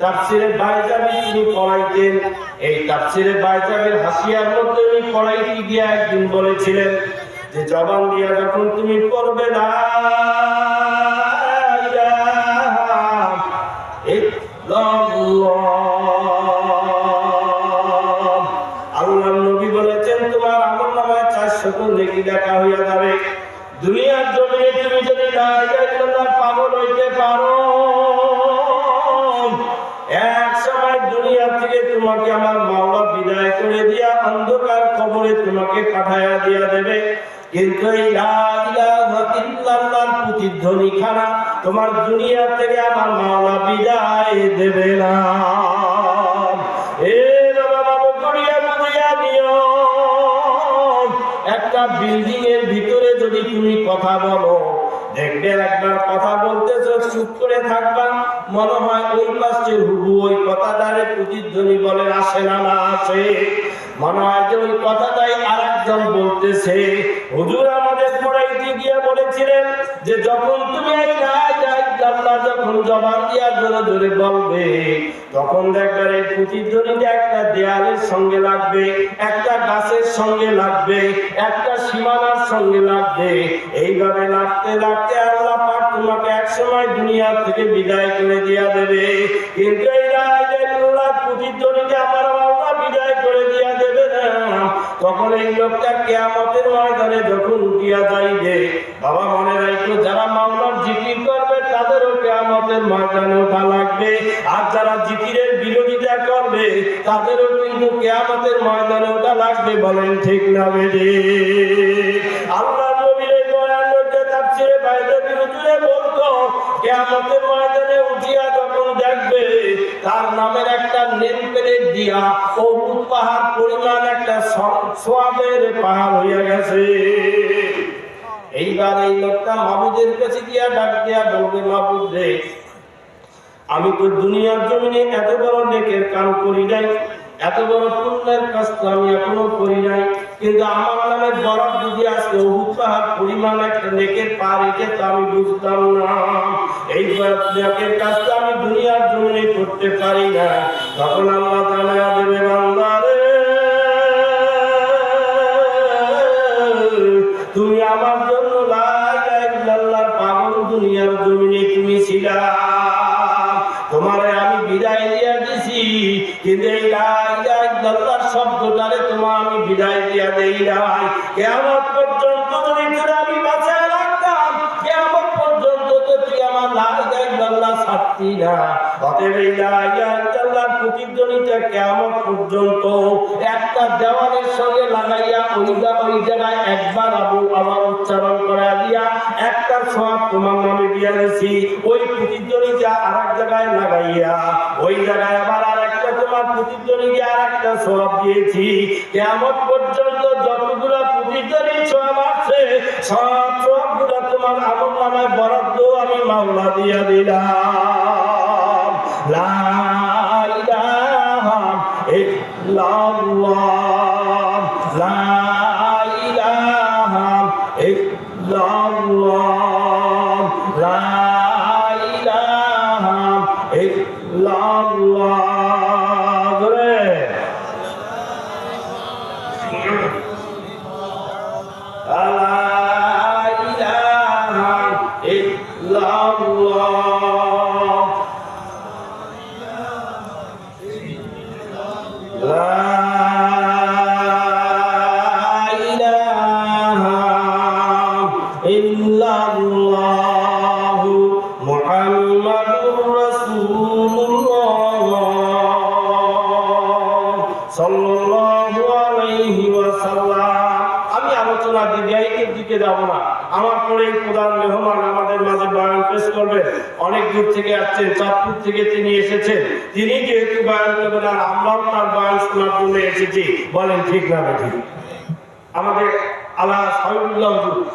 তাফসীরে বাইজাবি তিনি পড়াইতেন। এই তাফসীরে বাইজাবির হাসিয়ার মধ্যে উনি পড়াইতে গিয়ে একদিন বলেছিলেন যে জবান দিয়া যখন তুমি পড়বে না আল্লাহ নবী বলেছেন তোমার আমলনামায় 400 নেকি লেখা হইয়া যাবে। দুনিয়ার জমিনে তুমি যদি লা ইলাহা ইল্লাল্লাহ পাগল হইতে পারো, এক সময় দুনিয়া থেকে তোমাকে আমার মাওলা বিদায় করে দিয়া অন্ধকার কবরে তোমাকে পাঠায়া দিয়া দেবে, কিন্তু এই লা ইলাহা ইল্লাল্লাহর প্রতিধ্বনি খানা তোমার দুনিয়া থেকে আমার মাওলা বিদায় দেবে না। এ বাবা করিয়া বুঝিয়া নিও, একটা বিল্ডিং এর ভিতরে যদি তুমি কথা বলো, দেখবে একবার কথা বলতেছো চুপ করে থাকবা, মনে হয় ওই পাশে হুবু ওই কথাটারে প্রতিধ্বনি বলে আসে না না আসে, মনে হয় যে ওই কথাটাই আরেকজন বলতেছে। হুজুর আমাদের পড়াইতে গিয়ে বলেছিলেন যে যখন তুমি এই লা ইলাহা ইল্লাল্লাহ যখন জবান দিয়া জোরে জোরে বলবে, তখন দেখবে এই প্রতিধ্বনিটা একটা দেয়ালের সঙ্গে লাগবে, একটা গাছের সঙ্গে লাগবে, একটা সীমানার সঙ্গে লাগবে। এইভাবে লাগতে লাগতে আল্লাহ পাক তোমাকে একসময় দুনিয়া থেকে বিদায় করে দিয়া দেবে। কিন্তু এই লা ইলাহা ইল্লাল্লাহ প্রতিধ্বনিটা আমার আল্লাহ বিদায় করে দিয়া দেবে না। তখন এই লোকটা কিয়ামতের ময়দানে যখন উঠিয়া যাইবে, বাবা মনে রাখো যারা মাওলার জিকির করবে তাদেরও কিয়ামতের ময়দানে ওঠা লাগবে, আর যারা জিকিরের বিরোধিতা করবে তাদেরও কিন্তু কিয়ামতের ময়দানে ওঠা লাগবে। বলেন ঠিক না বেঠি? আল্লাহর নবীর এই বয়ান মধ্যে তাফসীরে বাইদাবী হুজুরে বলতো কিয়ামতের ময়দানে উঠিয়া যখন দেখবে তার নামের একটা নেম প্লেট দিয়া উহুদ পাহাড় পরিমাণ একটা সওয়াবের পাহাড় হইয়া গেছে। এইবার এই লোকটা মাবুদের কাছে গিয়া ডাক দিয়া বলবে, মাবুদ রে, আমি তো দুনিয়ার জমিনে এত বড় নেকের কাম করি নাই, এত বড় পুণ্যের কাজ তো আমি এখনো করি নাই, কিন্তু আমার নামে বরফ যদি আজকে উহুদ পাহাড় পরিমাণ একটা নেকের পার এটা তো আমি বুঝতাম না। এই নেকের কাজ তো আমি দুনিয়ার জমিনে করতে পারি না। তখন আল্লাহ জানায়া দেবে, বান্দারে তুমি আমার জন্য লা ইলাহা ইল্লাল্লাহর পাগল দুনিয়ার জমিনে তুমি ছিলা, তোমারে আমি বিদায় দিয়া দিছি, কিন্তু এই লা ইলাহা ইল্লাল্লাহর শব্দটারে তোমার আমি বিদায় দিয়া দেই নাই। কিয়ামত পর্যন্ত যদি তোরে আমি বাঁচায় রাখতাম, কিয়ামত পর্যন্ত তো তুই আমার লা ইলাহা ইল্লাল্লাহ ছাড়তি না। অতএব এই লা ইলাহা ইল্লাল্লাহর প্রতিধ্বনিটা কিয়ামত পর্যন্ত একটা দেওয়ালের সঙ্গে লাগাইয়া ওই জায়গায় একবার আবার উচ্চারণ করা দিয়া একটা সওয়াব তোমার নামে দিয়া দিছি। ওই প্রতিধ্বনিটা আরেক জায়গায় লাগাইয়া ওই জায়গায় আবার আরেকটা তোমার প্রতিধ্বনি দিয়ে আরেকটা সওয়াব দিয়েছি। কিয়ামত পর্যন্ত যতগুলো প্রতিধ্বনি সওয়াব আছে সব সওয়াবগুলো তোমার আমলনামায় বরাদ্দ আমি মাওলা দিয়া দিলাম। লা ইলাহা ইল্লাল্লাহ, লা ইলাহা ইল্লাল্লাহ, লা ইলাহা ইল্লাল্লাহ। ধরে লা ইলাহা ইল্লাল্লাহ, আমার পরে প্রধান মেহমান আমাদের মাঝে বয়ান পেশ করবেন। অনেক দূর থেকে আসছেন, চাঁদপুর থেকে তিনি এসেছেন। তিনি যেহেতু বয়ান করবেন আর আমরাও তার বয়ান শোনার জন্য এসেছি। বলেন ঠিক না ঠিক? আমাদের আল্লাহ সাইদুল্লাহ হুজুর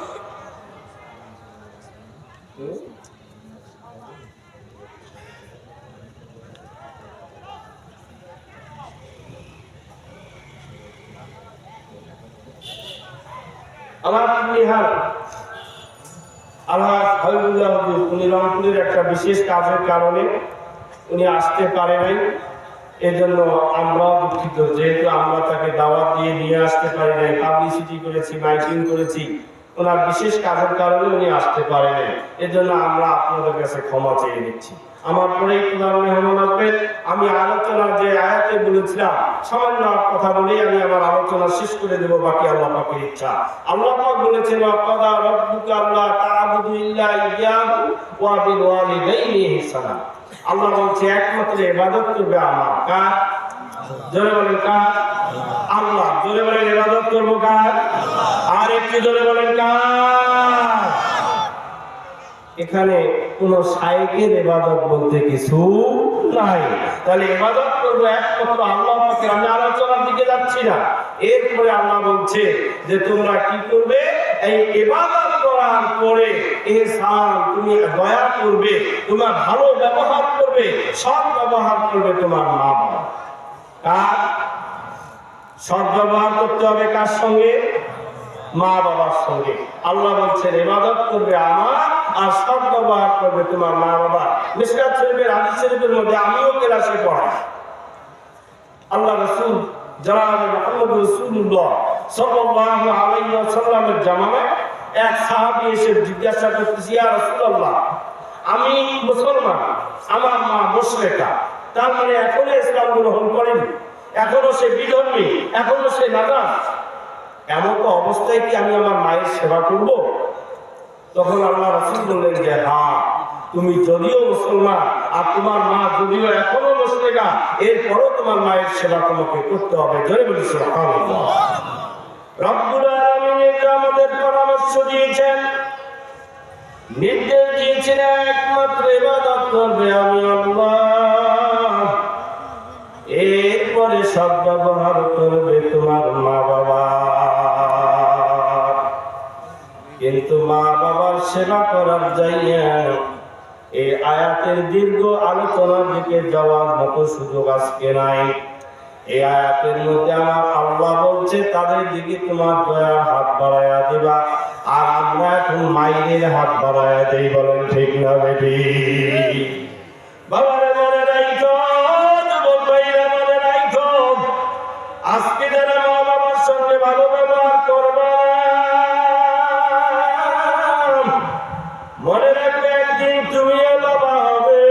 আমার নিহার আল্লাহ সাইদুল্লাহ হুজুর উনি রংপুরের একটা বিশেষ কাজের কারণে উনি আসতে পারে নাই। এজন্য আমরা দুঃখিত, যেহেতু আমরা তাকে দাওয়াত দিয়ে নিয়ে আসতে পারি নাই, পাবলিসিটি করেছি, মাইকিং করেছি, ওনার বিশেষ কাজের কারণে উনি আসতে পারে নাই। এজন্য আমরা আপনাদের কাছে ক্ষমা চেয়ে নিচ্ছি। আমার পরেই প্রধান মেহমান আসবেন। আমি আলোচনার যে আয়াতে বলেছিলাম সামান্য কথা বলেই আমি আমার আলোচনা শেষ করে দেব, বাকি আল্লাহ পাকের ইচ্ছা। আল্লাহ পাক বলেছেন ওয়াকাদা রাব্বুকা আল্লা তা'বুদু ইল্লা ইয়্যাহু ওয়া বিল ওয়ালিদাইনি ইহসানা। আল্লাহ বলছে একমাত্র ইবাদত করবে আমার। কার? জোরে বলেন কার? আল্লাহ। জোরে বলেন ইবাদত করব কার? আর একটু জোরে বলেন কার? এখানে কোন শায়েখের ইবাদত বলতে কিছু নাই। তাহলে ইবাদত করব একমাত্র আল্লাহ পাকে। আমি আলোচনার দিকে যাচ্ছি না। এরপরে আল্লাহ বলছে যে তোমরা কি করবে? এই ইবাদত করা ব্যবহার করে ইহসান, তুমি দয়া করবে, তোমার ভালো ব্যবহার করবে, সৎ ব্যবহার করবে তোমার মা বাবা। কার সৎ ব্যবহার করতে হবে? কার সঙ্গে? মা বাবার সঙ্গে। আল্লাহ বলছেন ইবাদত করবে আমার, আর সৎ ব্যবহার করবে তোমার মা বাবা। মিশকাত শরীফের হাদিস শরীফের মধ্যে আমিও ক্লাসে পড়াই। আল্লাহ রাসূল জনাব মুহাম্মদ রাসূলুল্লাহ সাল্লাল্লাহু আলাইহি ওয়াসাল্লামের জামানায় এক সাহাবী এসে জিজ্ঞাসা করতেছে, ইয়া রাসূলুল্লাহ, আমি মুসলমান, আমার মা মুশরিকা, তার মানে এখনো ইসলাম গ্রহণ করেনি, এখনো সে বিধর্মী, এখনো সে নাজাস, এমন তো অবস্থায় কি আমি আমার মায়ের সেবা করব? তখন আল্লাহ রাসূল বললেন যে হ্যাঁ, তুমি যদিও মুসলমান আর তোমার মা যদিও এখনো মুশরিকা, এরপরও তোমার মায়ের সেবা তোমাকে করতে হবে। জোরে বলি সুবহানাল্লাহ। রব্বুল আলামিন আমাদের পরামর্শ দিয়েছেন, নির্দেশ দিয়েছেন, একমাত্র ইবাদত করবে আমি আল্লাহ, এরপরে সব ব্যবহার করবে তোমার মা বাবা। কিন্তু মা বাবার সেবা করার জায়গা এই আয়াতের দীর্ঘ আলোচনার দিকে যাওয়ার মতো সুযোগ আজকে নাই। এই আয়াতের মধ্যে আমার আল্লাহ বলছে তাদের দিকে তোমার দয়া হাত বাড়াইয়া দিবা, আর আমরা এখন মায়ের হাত বাড়াইয়া দেই। বলেন ঠিক না বেটি? বাবারে মনে রাখো, যুবক ভাইরা মনে রাখো, আজকে যারা মা বাবার সঙ্গে ভালো ব্যবহার করবে, মনে রাখবে একদিন তুমিও বাবা হবে,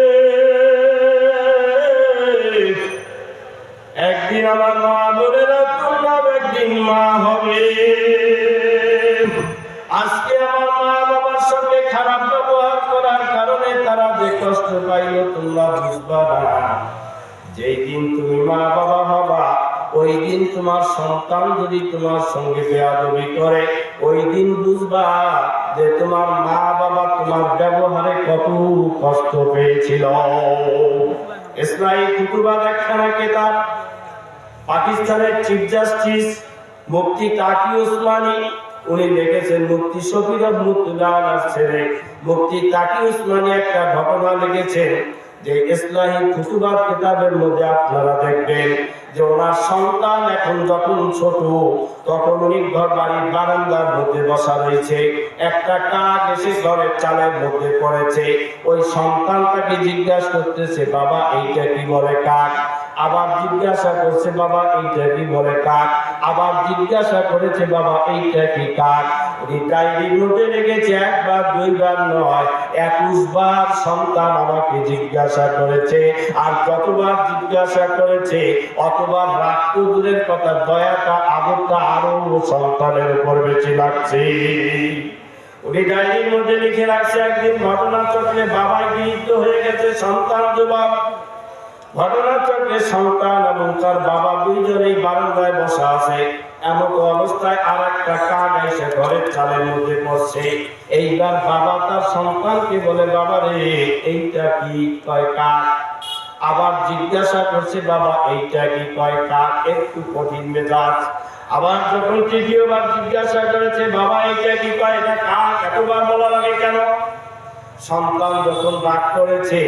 একদিন আমার মা বোনেরা তোমরা একদিন মা হবে। আজকে আমার মা বাবার সঙ্গে খারাপ ব্যবহার করার কারণে তারা যে কষ্ট পাইল তোমরা বুঝবা না। যেই দিন তুমি মা বাবা হবা, ওই দিন তোমার সন্তান যদি তোমার সঙ্গে বেয়াদবি করে, ওই দিন বুঝবা যে তোমার মা বাবা তোমার ব্যবহারে কত কষ্ট পেয়েছিল। ইসলামী কুতুবাত একখানা কিতাব, পাকিস্তানের চিফ জাস্টিস মুফতি তাকি উসমানী উনি লিখেছেন, মুফতি শফির রহমাতুল্লাহর ছেলে মুফতি তাকি উসমানী একটা ঘটনা লিখেছেন যে ইসলামী কুতুবাত কিতাবের মধ্যে আপনারা দেখবেন যে ওনার সন্তান এখন যখন ছোট, তখন উনি ঘর বাড়ির বারান্দার মধ্যে বসা রয়েছে, একটা কাক এসে ঘরের চালের মধ্যে পড়েছে। ওই সন্তানটাকে জিজ্ঞাসা করতেছে, বাবা এইটা কি বলে কাক? আবার জিজ্ঞাসা করছে, বাবা এইটা কি বলে কাক? আবার জিজ্ঞাসা করেছে, বাবা এইটা কি কাক? উনি ডায়েরির মধ্যে রেখেছে, একবার দুইবার নয়, 21 বার সন্তান আমাকে জিজ্ঞাসা করেছে। আর যতবার জিজ্ঞাসা করেছে অতবার রাগ তো দূরের কথা, দয়াটা আদরটা আরো সন্তানের উপর বেশি লাগছে। উনি ডায়েরির মধ্যে লিখে রাখছে, একদিন ঘটনা চক্রে বাবা গৃহীত হয়ে গেছে, সন্তান যুবক। ঘটনা চক্রে সন্তান এবং তার বাবা দুইজনেই বারান্দায় বসা আছে। এমন অবস্থায় আর একটা কাক এসে ঘরের চালের মধ্যে পড়ছে। এইবার বাবা তার সন্তানকে বলে, বাবা রে এইটা কি? কয় কাক। আবার জিজ্ঞাসা করছে, বাবা এইটা কি? কয় কাক। একটু কঠিন মেজাজ। আবার যখন তৃতীয়বার জিজ্ঞাসা করেছে, বাবা এইটা কি? কয় এটা কাক। এতবার বলা লাগে কেন? সন্তান যখন রাগ করেছে,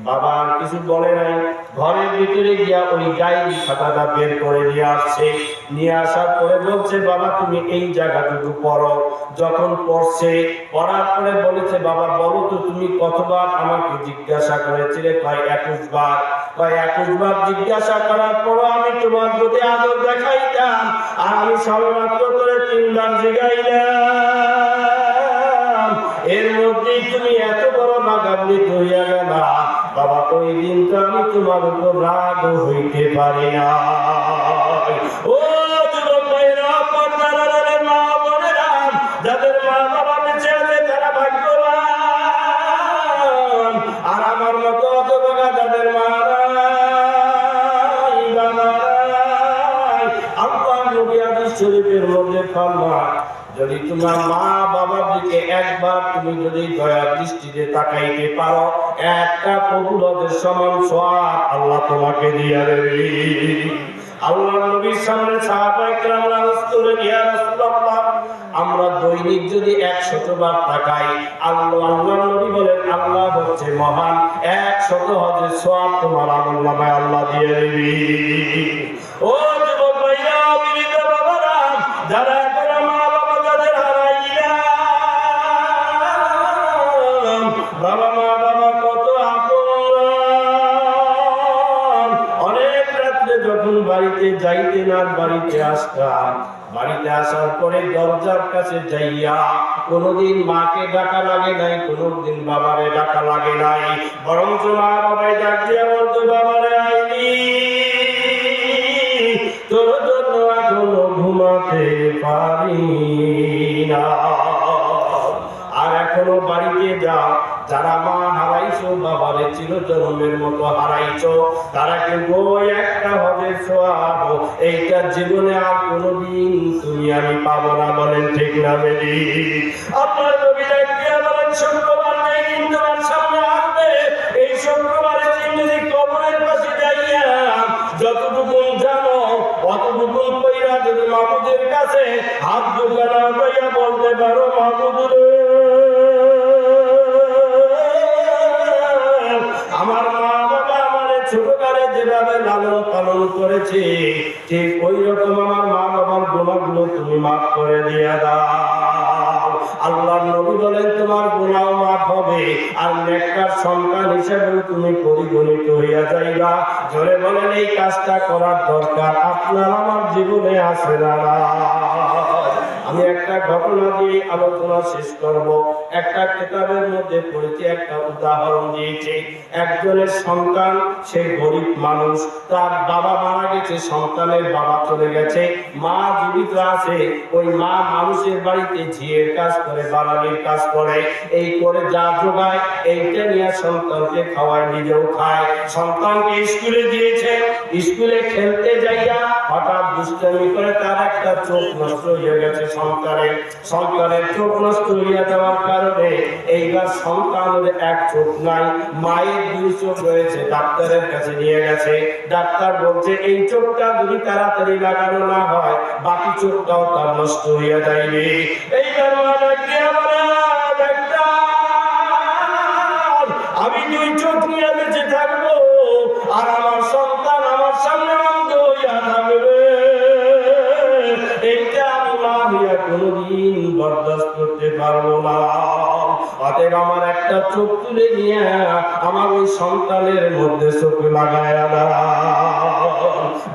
বাবা আর কিছু বলে নাই, ঘরের ভিতরে গিয়া ওই ডায়েরি খাতাটা বের করে নিয়ে আসছে। নিয়ে আসার পরে বলছে, বাবা তুমি এই জায়গাটুকু পড়ো। যখন পড়ছে, পড়ার পরে বলেছে, বাবা বলো তো তুমি কতবার আমাকে জিজ্ঞাসা করেছিলে? কয় 21 বার। কয় 21 বার জিজ্ঞাসা করার পরও আমি তোমার প্রতি আদর দেখাইতাম, আর আমি সবেমাত্র করে 3 বার জিগাইলাম, এর মধ্যেই তুমি এত বড় রাগান্বিত হইয়া গেলা। বাবা ওই দিন তো আমি তোমার উপর রাগ হইতে পারি না। ও যুবক ভাইরা, পর্দার মা বোনেরা, যাদের মা বাবা বেঁচে আছে তারা ভাগ্যবান। আর আমার মতো অতভাগা যাদের মা নাই, বাবা নাই, আল্লাহ নবী হাদিস শরীফের মধ্যে ফরমান, যদি তোমার মা বাবার দিকে একবার তুমি যদি দয়া দৃষ্টিতে তাকাইতে পারো, একটা কবুলতের সমান সওয়াব আল্লাহ তোমাকে দিয়ে দেবে। আল্লাহর নবীর সামনে সাহাবায়ে কেরাম আরজ করলেন, ইয়া রাসূলুল্লাহ, আমরা দই দৈনিক যদি 100 বার তাকাই, আল্লাহ নবী বলেন আল্লাহ হচ্ছে মহান, 100 হজের সওয়াব তোমার আমলনামায় আল্লাহ দিয়ে দিবি। ও যুবক ভাইরা, বৃদ্ধ বাবারা, যারা এখনো মা বাবা যাদের হারাইলাম, বাবা মা বাবা কত আপন। অনেক রাত্রে যখন বাড়িতে যাইতেন আর বাড়িতে আসতাম, বাড়িতে আসার পরে দরজার কাছে যাইয়া কোনদিন মাকে ডাকা লাগে নাই, কোনদিন বাবারে ডাকা লাগে নাই, বরং মা বাবাই ডাক দিয়া বলতো, বাবারে আইনি, তোর জন্য এখনো ঘুমাতে পারি না। আর এখনো বাড়িতে যাও, যারা মা হারাইছো, বাবারে চিরজন্মের মতো হারাইছো, তারা কিন্তু ওই একটা হজের সওয়াব এইটা জীবনে আর কোনোদিন তুমি আমি পাবো না। বলেন ঠিক না বেরি? আপনার নবী ডাকিয়া বলেন, শুক্রবার যেদিন তোমার সামনে আসবে, এই শুক্রবারের দিন যদি কবরের পাশে যাইয়া যতটুকু জানো অতটুকু কইরা যদি মাহবুদের কাছে হাত দুখানা কইয়া বলতে পারো, মাহবুদ রে, আমার মা বাবা আমারে ছোটকালে যেভাবে লালন পালন করেছে, ঠিক ওই রকম আমার মা বাবার গুনাহগুলো তুমি মাফ করে দিয়ে দাও। আল্লাহর নবী বলেন তোমার গুনাহ মাফ হবে, আর নেককার সন্তান হিসেবে তুমি পরিগণিত হইয়া যাইবা। জোরে বলেন, এই কাজটা করার দরকার আপনার আমার জীবনে আছে না? আমি একটা ঘটনা দিয়ে আলোচনা শেষ করব। একটা কিতাবের মধ্যে পড়েছি, একটা উদাহরণ দিয়েছে। একজনের সন্তান, সে গরিব মানুষ, তার বাবা মারা গেছে, সন্তানের বাবা চলে গেছে, মা জীবিত আছে। ওই মা মানুষের বাড়িতে ঝিয়ের কাজ করে, বাড়ালির কাজ করে, এই করে যা জোগায় এইটা নিয়ে সন্তানকে খাওয়ায়, নিজেও খায়। সন্তানকে স্কুলে দিয়েছে, স্কুলে খেলতে যাইয়া হঠাৎ দুষ্টামি করে তার একটা চোখ নষ্ট হয়ে গেছে। সন্তানের চোখ নষ্ট হইয়া যাওয়ার কারণে এইবার সন্তানের এক চোখ নাই, মায়ের 2 চোখ রয়েছে। ডাক্তারের কাছে নিয়ে গেছে, ডাক্তার বলছে এই চোখটা যদি তাড়াতাড়ি লাগানো না হয়, বাকি চোখটাও তার নষ্ট হইয়া যাইবে। এইবার আমি 2 চোখ নিয়ে বেঁচে থাকবো, আর আমার সন্তান আমার সামনে অন্ধ হইয়া থাকবে, এইটা আমি মা হইয়া কোনদিন বরদাস্ত করতে পারবো না। অতএব আমার একটা চোখ তুলে নিয়ে আমার ওই সন্তানের মধ্যে চোখ লাগায়া দাও।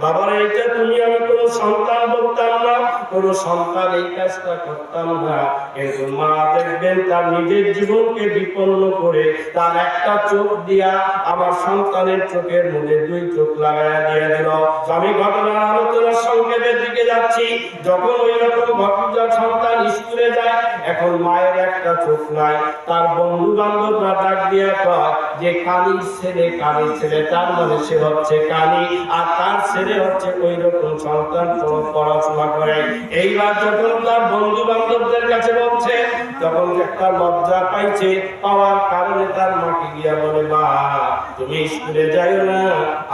বাবার এইটা তুমি আমি কোনো সন্তান বলতাম না, কোনো সন্তান এই কাজটা করতাম না, কিন্তু মা দেখবেন তার নিজের জীবনকে বিপন্ন করে তার একটা চোখ দিয়া আমার সন্তানের চোখের মধ্যে 2 চোখ লাগায়া দিয়ে দিল। আমি ঘটনার আলোচনার সংক্ষেপের দিকে যাচ্ছি। যখন ওই রকম ঘটনা, সন্তান স্কুলে যায়, এখন মায়ের একটা চোখ নাই, তার বন্ধু বান্ধবরা ডাক দিয়া কয় যে কানির ছেলে, তার মানে সে হচ্ছে কানি, আর তার ছেলে হচ্ছে ওই রকম সন্তান পড়াশোনা করে। এইবার যখন তার বন্ধু বান্ধবদের কাছে বলছে, তখন একটা লজ্জা পাইছে, পাওয়ার কারণে তার মাকে গিয়া বলে, মা তুমি স্কুলে যাইও না,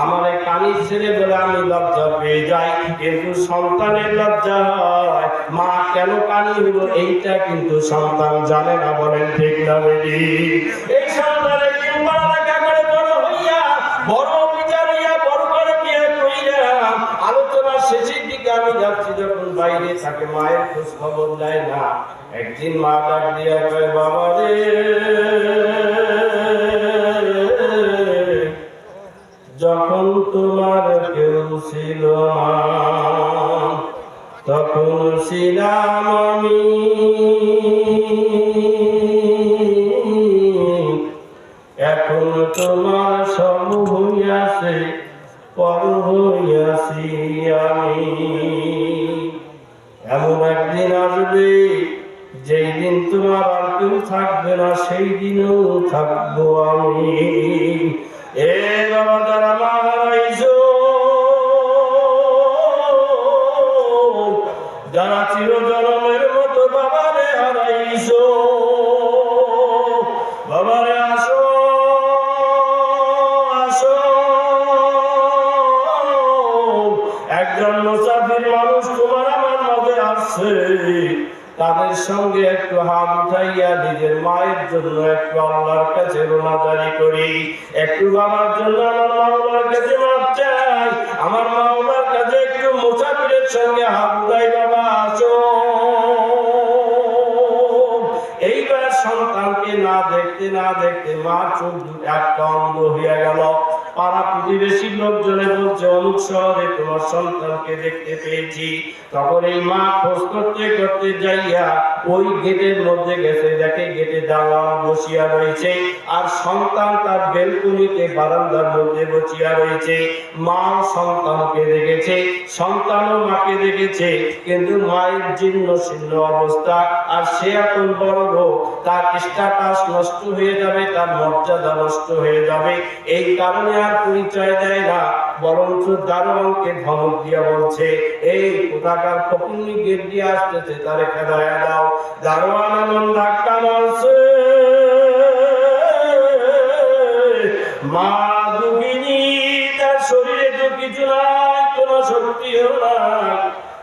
আমার এই কানির ছেলে বলে আমি লজ্জা পেয়ে যাই, কিন্তু সন্তানের লজ্জা হয়, মা কেন কানি হলো এইটা কিন্তু সন্তান জানে না। বলেন ঠিক না বেটি? এই সন্তানের লেখা করে বড় হইয়া, বড় বিচার হইয়া, বড় করে বিয়ে কইরা, আলোচনা শেষের দিকে আমি যাচ্ছি, যখন বাইরে থাকে মায়ের খোঁজ খবর দেয় না। একদিন মা ডাক দিয়া কয়, বাবা রে, যখন তোমার কেউ ছিল না, তখন ছিলাম আমি, এখন তোমার সব হইয়াছে, পর হইয়াছি আমি। এমন একদিন আসবে যেই দিন তোমার আর কেউ থাকবে না, সেই দিনও থাকবো আমি। এ বাবা, যারা মা হারাইছো, যারা চিরজন্মের মতো বাবারে হারাইছো, বাবারে আসো, আসো। একজন মুসাফির মানুষ তোমার আমার মাঝে আসছে, তাদের সঙ্গে একটু হাত উঠাইয়া নিজের মায়ের জন্য একটু আল্লাহর কাছে রোনাজারি করি, একটু বাবার জন্য আমার মাওলার কাছে মাপ চাই, আমার মাওলার কাছে একটু মুসাফিরের সঙ্গে হাত উঠাই, বাবা আসো। এইবার সন্তানকে না দেখতে না দেখতে মা চোখ দুটো একটা অন্ধ হইয়া গেল। পাড়া প্রতিবেশীর লোকজনে বলছে, অমুক শহরে তোমার সন্তানকে দেখতে পেয়েছি। তখন এই মা খোঁজ করতে করতে যাইয়া ওই গেটের মধ্যে গেছে, দেখে গেটে দাঁড়ান বসিয়া রয়েছে, আর সন্তান তার বেলকুনিতে বারান্দার মধ্যে বসিয়া রয়েছে। মা সন্তানকে দেখেছে, সন্তানও মাকে দেখেছে, কিন্তু মায়ের জীর্ণ শীর্ণ অবস্থা, আর সে এখন বড় লোক, তার স্ট্যাটাস নষ্ট হয়ে যাবে, তার মর্যাদা নষ্ট হয়ে যাবে, এই কারণে আর পরিচয় দেয় না, বরঞ্চ দারোয়ানকে ধমক দিয়া বলছে, এই কোথাকার ফকিন্নি গেট দিয়ে আসতেছে, তারে খেদায়া দাও। দারোয়ান এমন ধাক্কা মারছে, মা দুঃখিনী, তার শরীরে তো কিছু নাই, কোনো শক্তিও নাই।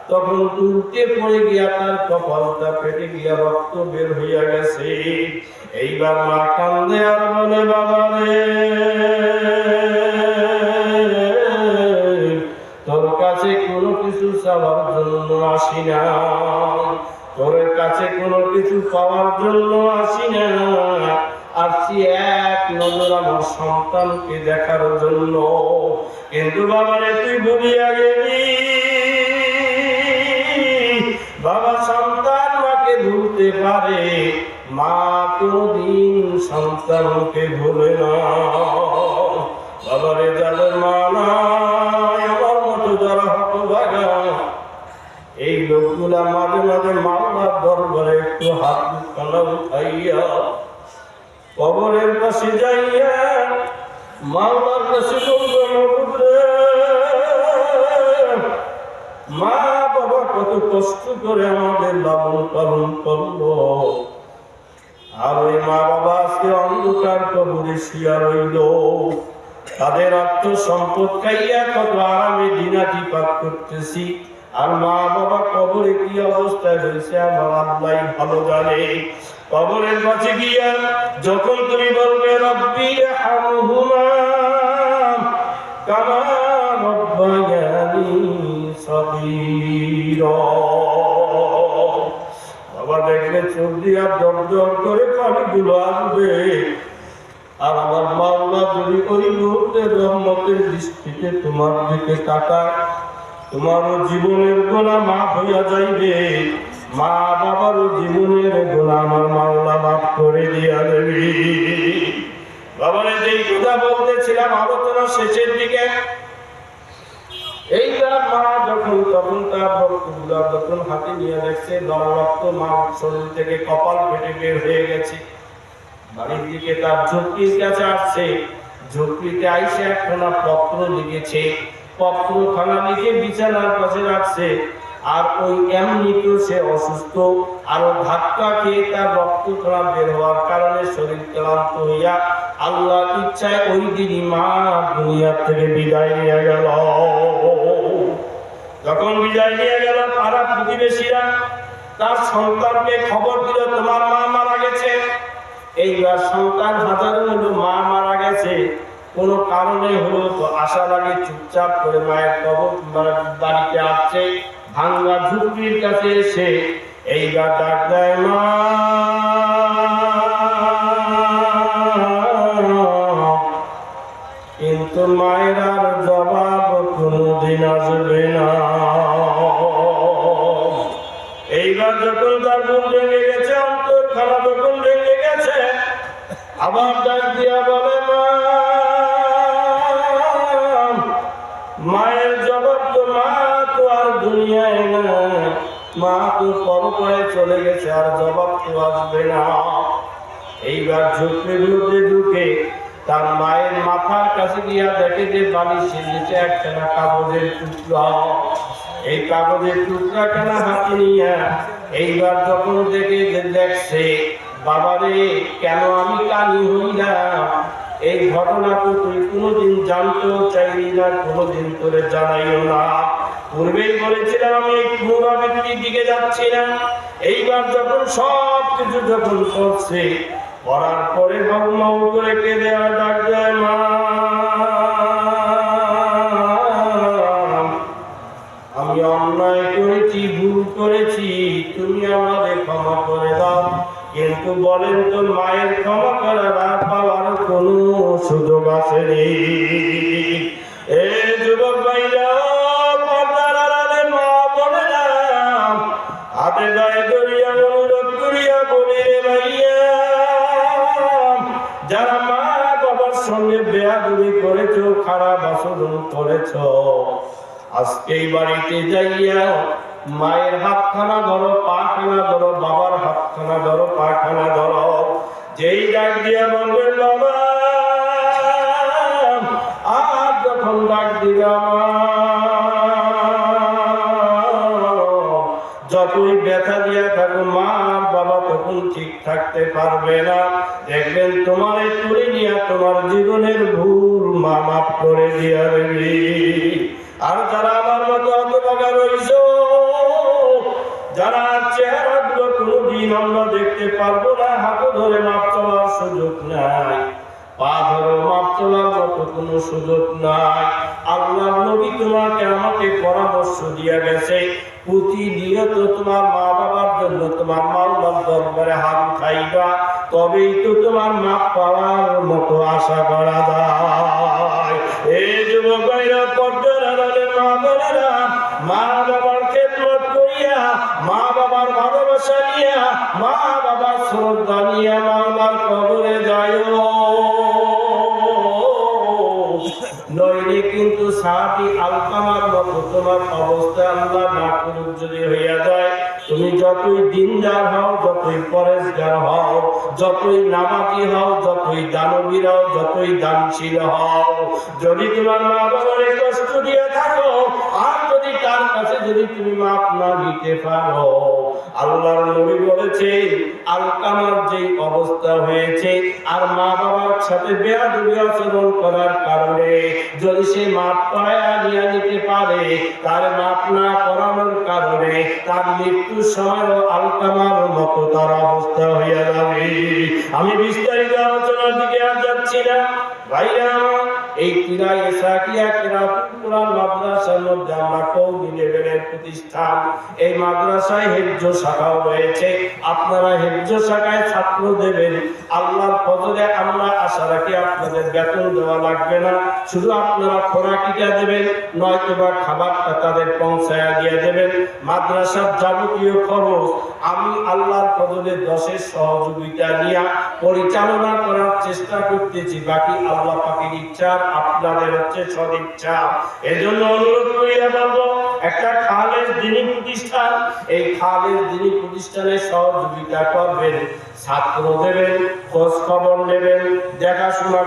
তখন উল্টে পড়ে গিয়া তার কপালটা ফেটে গিয়া রক্ত বের হইয়া গেছে। এইবার মা কান্দে আর বলে, বাবা রে, তোর কাছে কোনো কিছু চাওয়ার জন্য আসি না, তোর কাছে কোনো কিছু পাওয়ার জন্য আসি না, আসছি এক নজর আমার সন্তানকে দেখার জন্য। কিন্তু বাবারে তুই ভুলিয়া গেলি, বাবা সন্তান মাকে ভুলতে পারে, মা কোনদিন সন্তানকে ভুলে না। বাবারে যাদের মা নাই, আমার মতো যারা হতভাগা, এই লোকগুলা মাঝে মাঝে মাওলার দরবারে একটু হাত খানা উঠাইয়া কবরের পাশে যাইয়া মাওলার কাছে বলবে, মা বাবা কত কষ্ট করে আমাদের লালন পালন করলো, আর ওই মা বাবা আজকে অন্ধকার কবরে শুইয়া রইল, তাদের অর্থ সম্পদ খাইয়া কত আরামে দিনাটি পাক করতেছি, আর মা বাবা কবরে কি অবস্থায় রয়েছে আমার আল্লাহ ভালো জানে। কবরের কাছে গিয়া যখন তুমি বলবে, রব্বি ইরহামহুমা কামা রাব্বায়ানি সগীরা, বাবা দেখলে চোখ দিয়া দর দর করে পানিগুলো আসবে, আর আমার মাওলা যদি ওই মুহূর্তে রহমতের দৃষ্টিতে তোমার দিকে তাকায়, তোমারও জীবনের গোনা মাফ হইয়া যাইবে, মা বাবারও জীবনের গোনা আমার মাওলা মাফ করে দিয়া দেবে। বাবারে যেই কথা বলতেছিলাম আলোচনা শেষের দিকে, এইবার মা তখন তার রক্তগুলা যখন হাতে নিয়ে দেখছে, রক্ত মা শরীর থেকে কপাল ফেটে বের হয়ে গেছে, বাড়ির দিকে তার ঝুঁকির কাছে আসছে, ঝুঁকিতে আইসে একখানা পত্র লিখেছে, পত্রখানা লিখে বিছানার পাশে রাখছে, আর ওই এমনিতেও সে অসুস্থ, আরো ধাক্কা খেয়ে তার রক্তখানা বের হওয়ার কারণে শরীর ক্লান্ত হইয়া আল্লাহ ইচ্ছায় ওই দিনই মা দুনিয়া থেকে বিদায় নিয়ে গেল। যখন বিদায় নিয়ে গেল, পাড়া প্রতিবেশীরা তার সন্তানকে খবর দিল, তোমার মা মারা গেছে। এইবার সন্তান হাজারো হলো মা মারা গেছে, কোনো কারণে হলো তো আসার আগে চুপচাপ করে মায়ের কবর বাড়িতে আসছে, ভাঙ্গা ঝুঁকির কাছে এসে এইবার ডাক দেয়, মা কিন্তু মায়ের আর জবাব কোনদিন আসবে না। এইবার যখন তার মন ভেঙে গেছে, অন্তর খানা যখন ভেঙে গেছে, আবার ডাক দিয়া বলে, মায়ের জবাব তো, মা তো আর দুনিয়ায় না, মা তো পরপারে চলে গেছে, আর জবাব তো আসবে না। এইবার ঝুঁকির মধ্যে ঢুকে তার মায়ের মাথার কাছে গিয়া দেখে যে বালিশের নিচে একখানা কাগজের টুকরা, এই কাগজের টুকরা খানা হাতে নিয়ে এইবার যখন দেখছে, বাবারে কেন আমি কানি হইলাম, এই ঘটনা তো তুই কোনোদিন জানতেও চাইলি না, কোনোদিন তোরে জানাইও না, পূর্বেই বলেছিলাম আমি পুনরাবৃত্তির দিকে যাচ্ছি না। এইবার যখন সব কিছু যখন করছে, করার পরে হাউ মাউ করে কেঁদে আর ডাক দেয়, মা আমি অন্যায় করেছি, ভুল করেছি, তুমি আমাদের ক্ষমা করে দাও। কিন্তু বলেন তো, মায়ের ক্ষমা করার আর পাওয়ার কোনো সুযোগ আসেনি? এ যুবক ভাইরা, পর্দার আড়ালে মা বোনেরা, হাতে গায়ে দড়িয়া অনুরোধ করিয়া বলি, রে ভাইয়া, যারা মা বাবার সঙ্গে বেয়াদবি করেছো, খারাপ আচরণ করেছো, আজকেই বাড়িতে যাইয়া মায়ের হাতখানা ধরো, পাখানা ধরো, বাবার হাতখানা ধরো, পাখানা ধরো। যেই ডাক দিয়া বলবেন বাবা, আর যখন ডাক দিবা যতই ব্যথা দিয়া থাকো, মা বাবা তখন ঠিক থাকতে পারবে না। দেখবেন তোমার এই তুলে নিয়ে তোমার জীবনের ভুল মা মাফ করে দিয়া দেবে। আর যারা আমার মতো হতভাগা রইছ, যারা চেহারা গুলো কোনোদিন আমরা দেখতে পারবো না, হাতে ধরে মাপ চলার সুযোগ নাই, পা ধরে মাপ চলার মতো কোনো সুযোগ নাই। আল্লাহ নবী তোমাকে আমাকে পরামর্শ দিয়া গেছে, প্রতিনিয়ত তোমার মা বাবার জন্য তোমার মাওলার দরবারে হাত উঠাইবা, তবেই তো তোমার মাপ পাওয়ার মতো আশা করা যায়। এই যুবক ভাইরা, পর্দার আড়ালে মা বোনেরা, মা বাবার খেদমত করিয়া, মা বাবার ভালোবাসা নিয়া, মা বাবার শ্রদ্ধা নিয়া মাওলার কবরে যায়। নইলে কিন্তু সাহাবী আলকামার মতো তোমার অবস্থা আল্লাহ না করুক যদি হইয়া যায়, তুমি যতই দিনদার হও, যতই পরেশগার হও, যতই নামাজি হও, যতই দানবীর হও, যতই দানশীল হও, যদি তোমার মা বাবার কষ্ট দিয়ে থাকো, আর যদি তার কাছে যদি তুমি মাপ না দিতে পারো, আল্লাহর নবী বলেছে, আলকামার যে অবস্থা হয়েছে, আর মা বাবার সাথে বেয়াদবি আচরণ করার কারণে যদি সে মাপ করায়া নিয়ে নিতে পারে, তার মাপ না করানোর কারণে তার মৃত্যুর সময় আলকামার মতো তার অবস্থা হইয়া যাবে। আমি বিস্তারিত আলোচনার দিকে আর যাচ্ছি না ভাইরা। এই কিরায়ে সাকিয়া কিরাতুল কুরআন মাদ্রাসার মধ্যে আমরা কওমি লেভেলের প্রতিষ্ঠান। এই মাদ্রাসায় হেফজ শাখাও রয়েছে। আপনারা হেফজ শাখায় ছাত্র দেবেন, আল্লাহর ফজলে আমরা আশা রাখি আপনাদের বেতন দেওয়া লাগবে না, শুধু আপনারা খোরাকিটা দেবেন, নয়তোবা খাবারটা তাদের পৌঁছায়া দিয়ে দেবেন। মাদ্রাসার যাবতীয় খরচ আমি আল্লাহর ফজলে 10-এর সহযোগিতা নিয়ে পরিচালনা করার চেষ্টা করতেছি, বাকি আল্লাহ পাকের ইচ্ছা, আপনাদের হচ্ছে সদিচ্ছা। এজন্য অনুরোধ করিয়া বলবো, একটা খালেস দ্বীনি প্রতিষ্ঠান, এই খালেস দ্বীনি প্রতিষ্ঠানে সহযোগিতা করবেন, ছাত্র দেবেন, খোঁজ খবর নেবেন, দেখাশোনা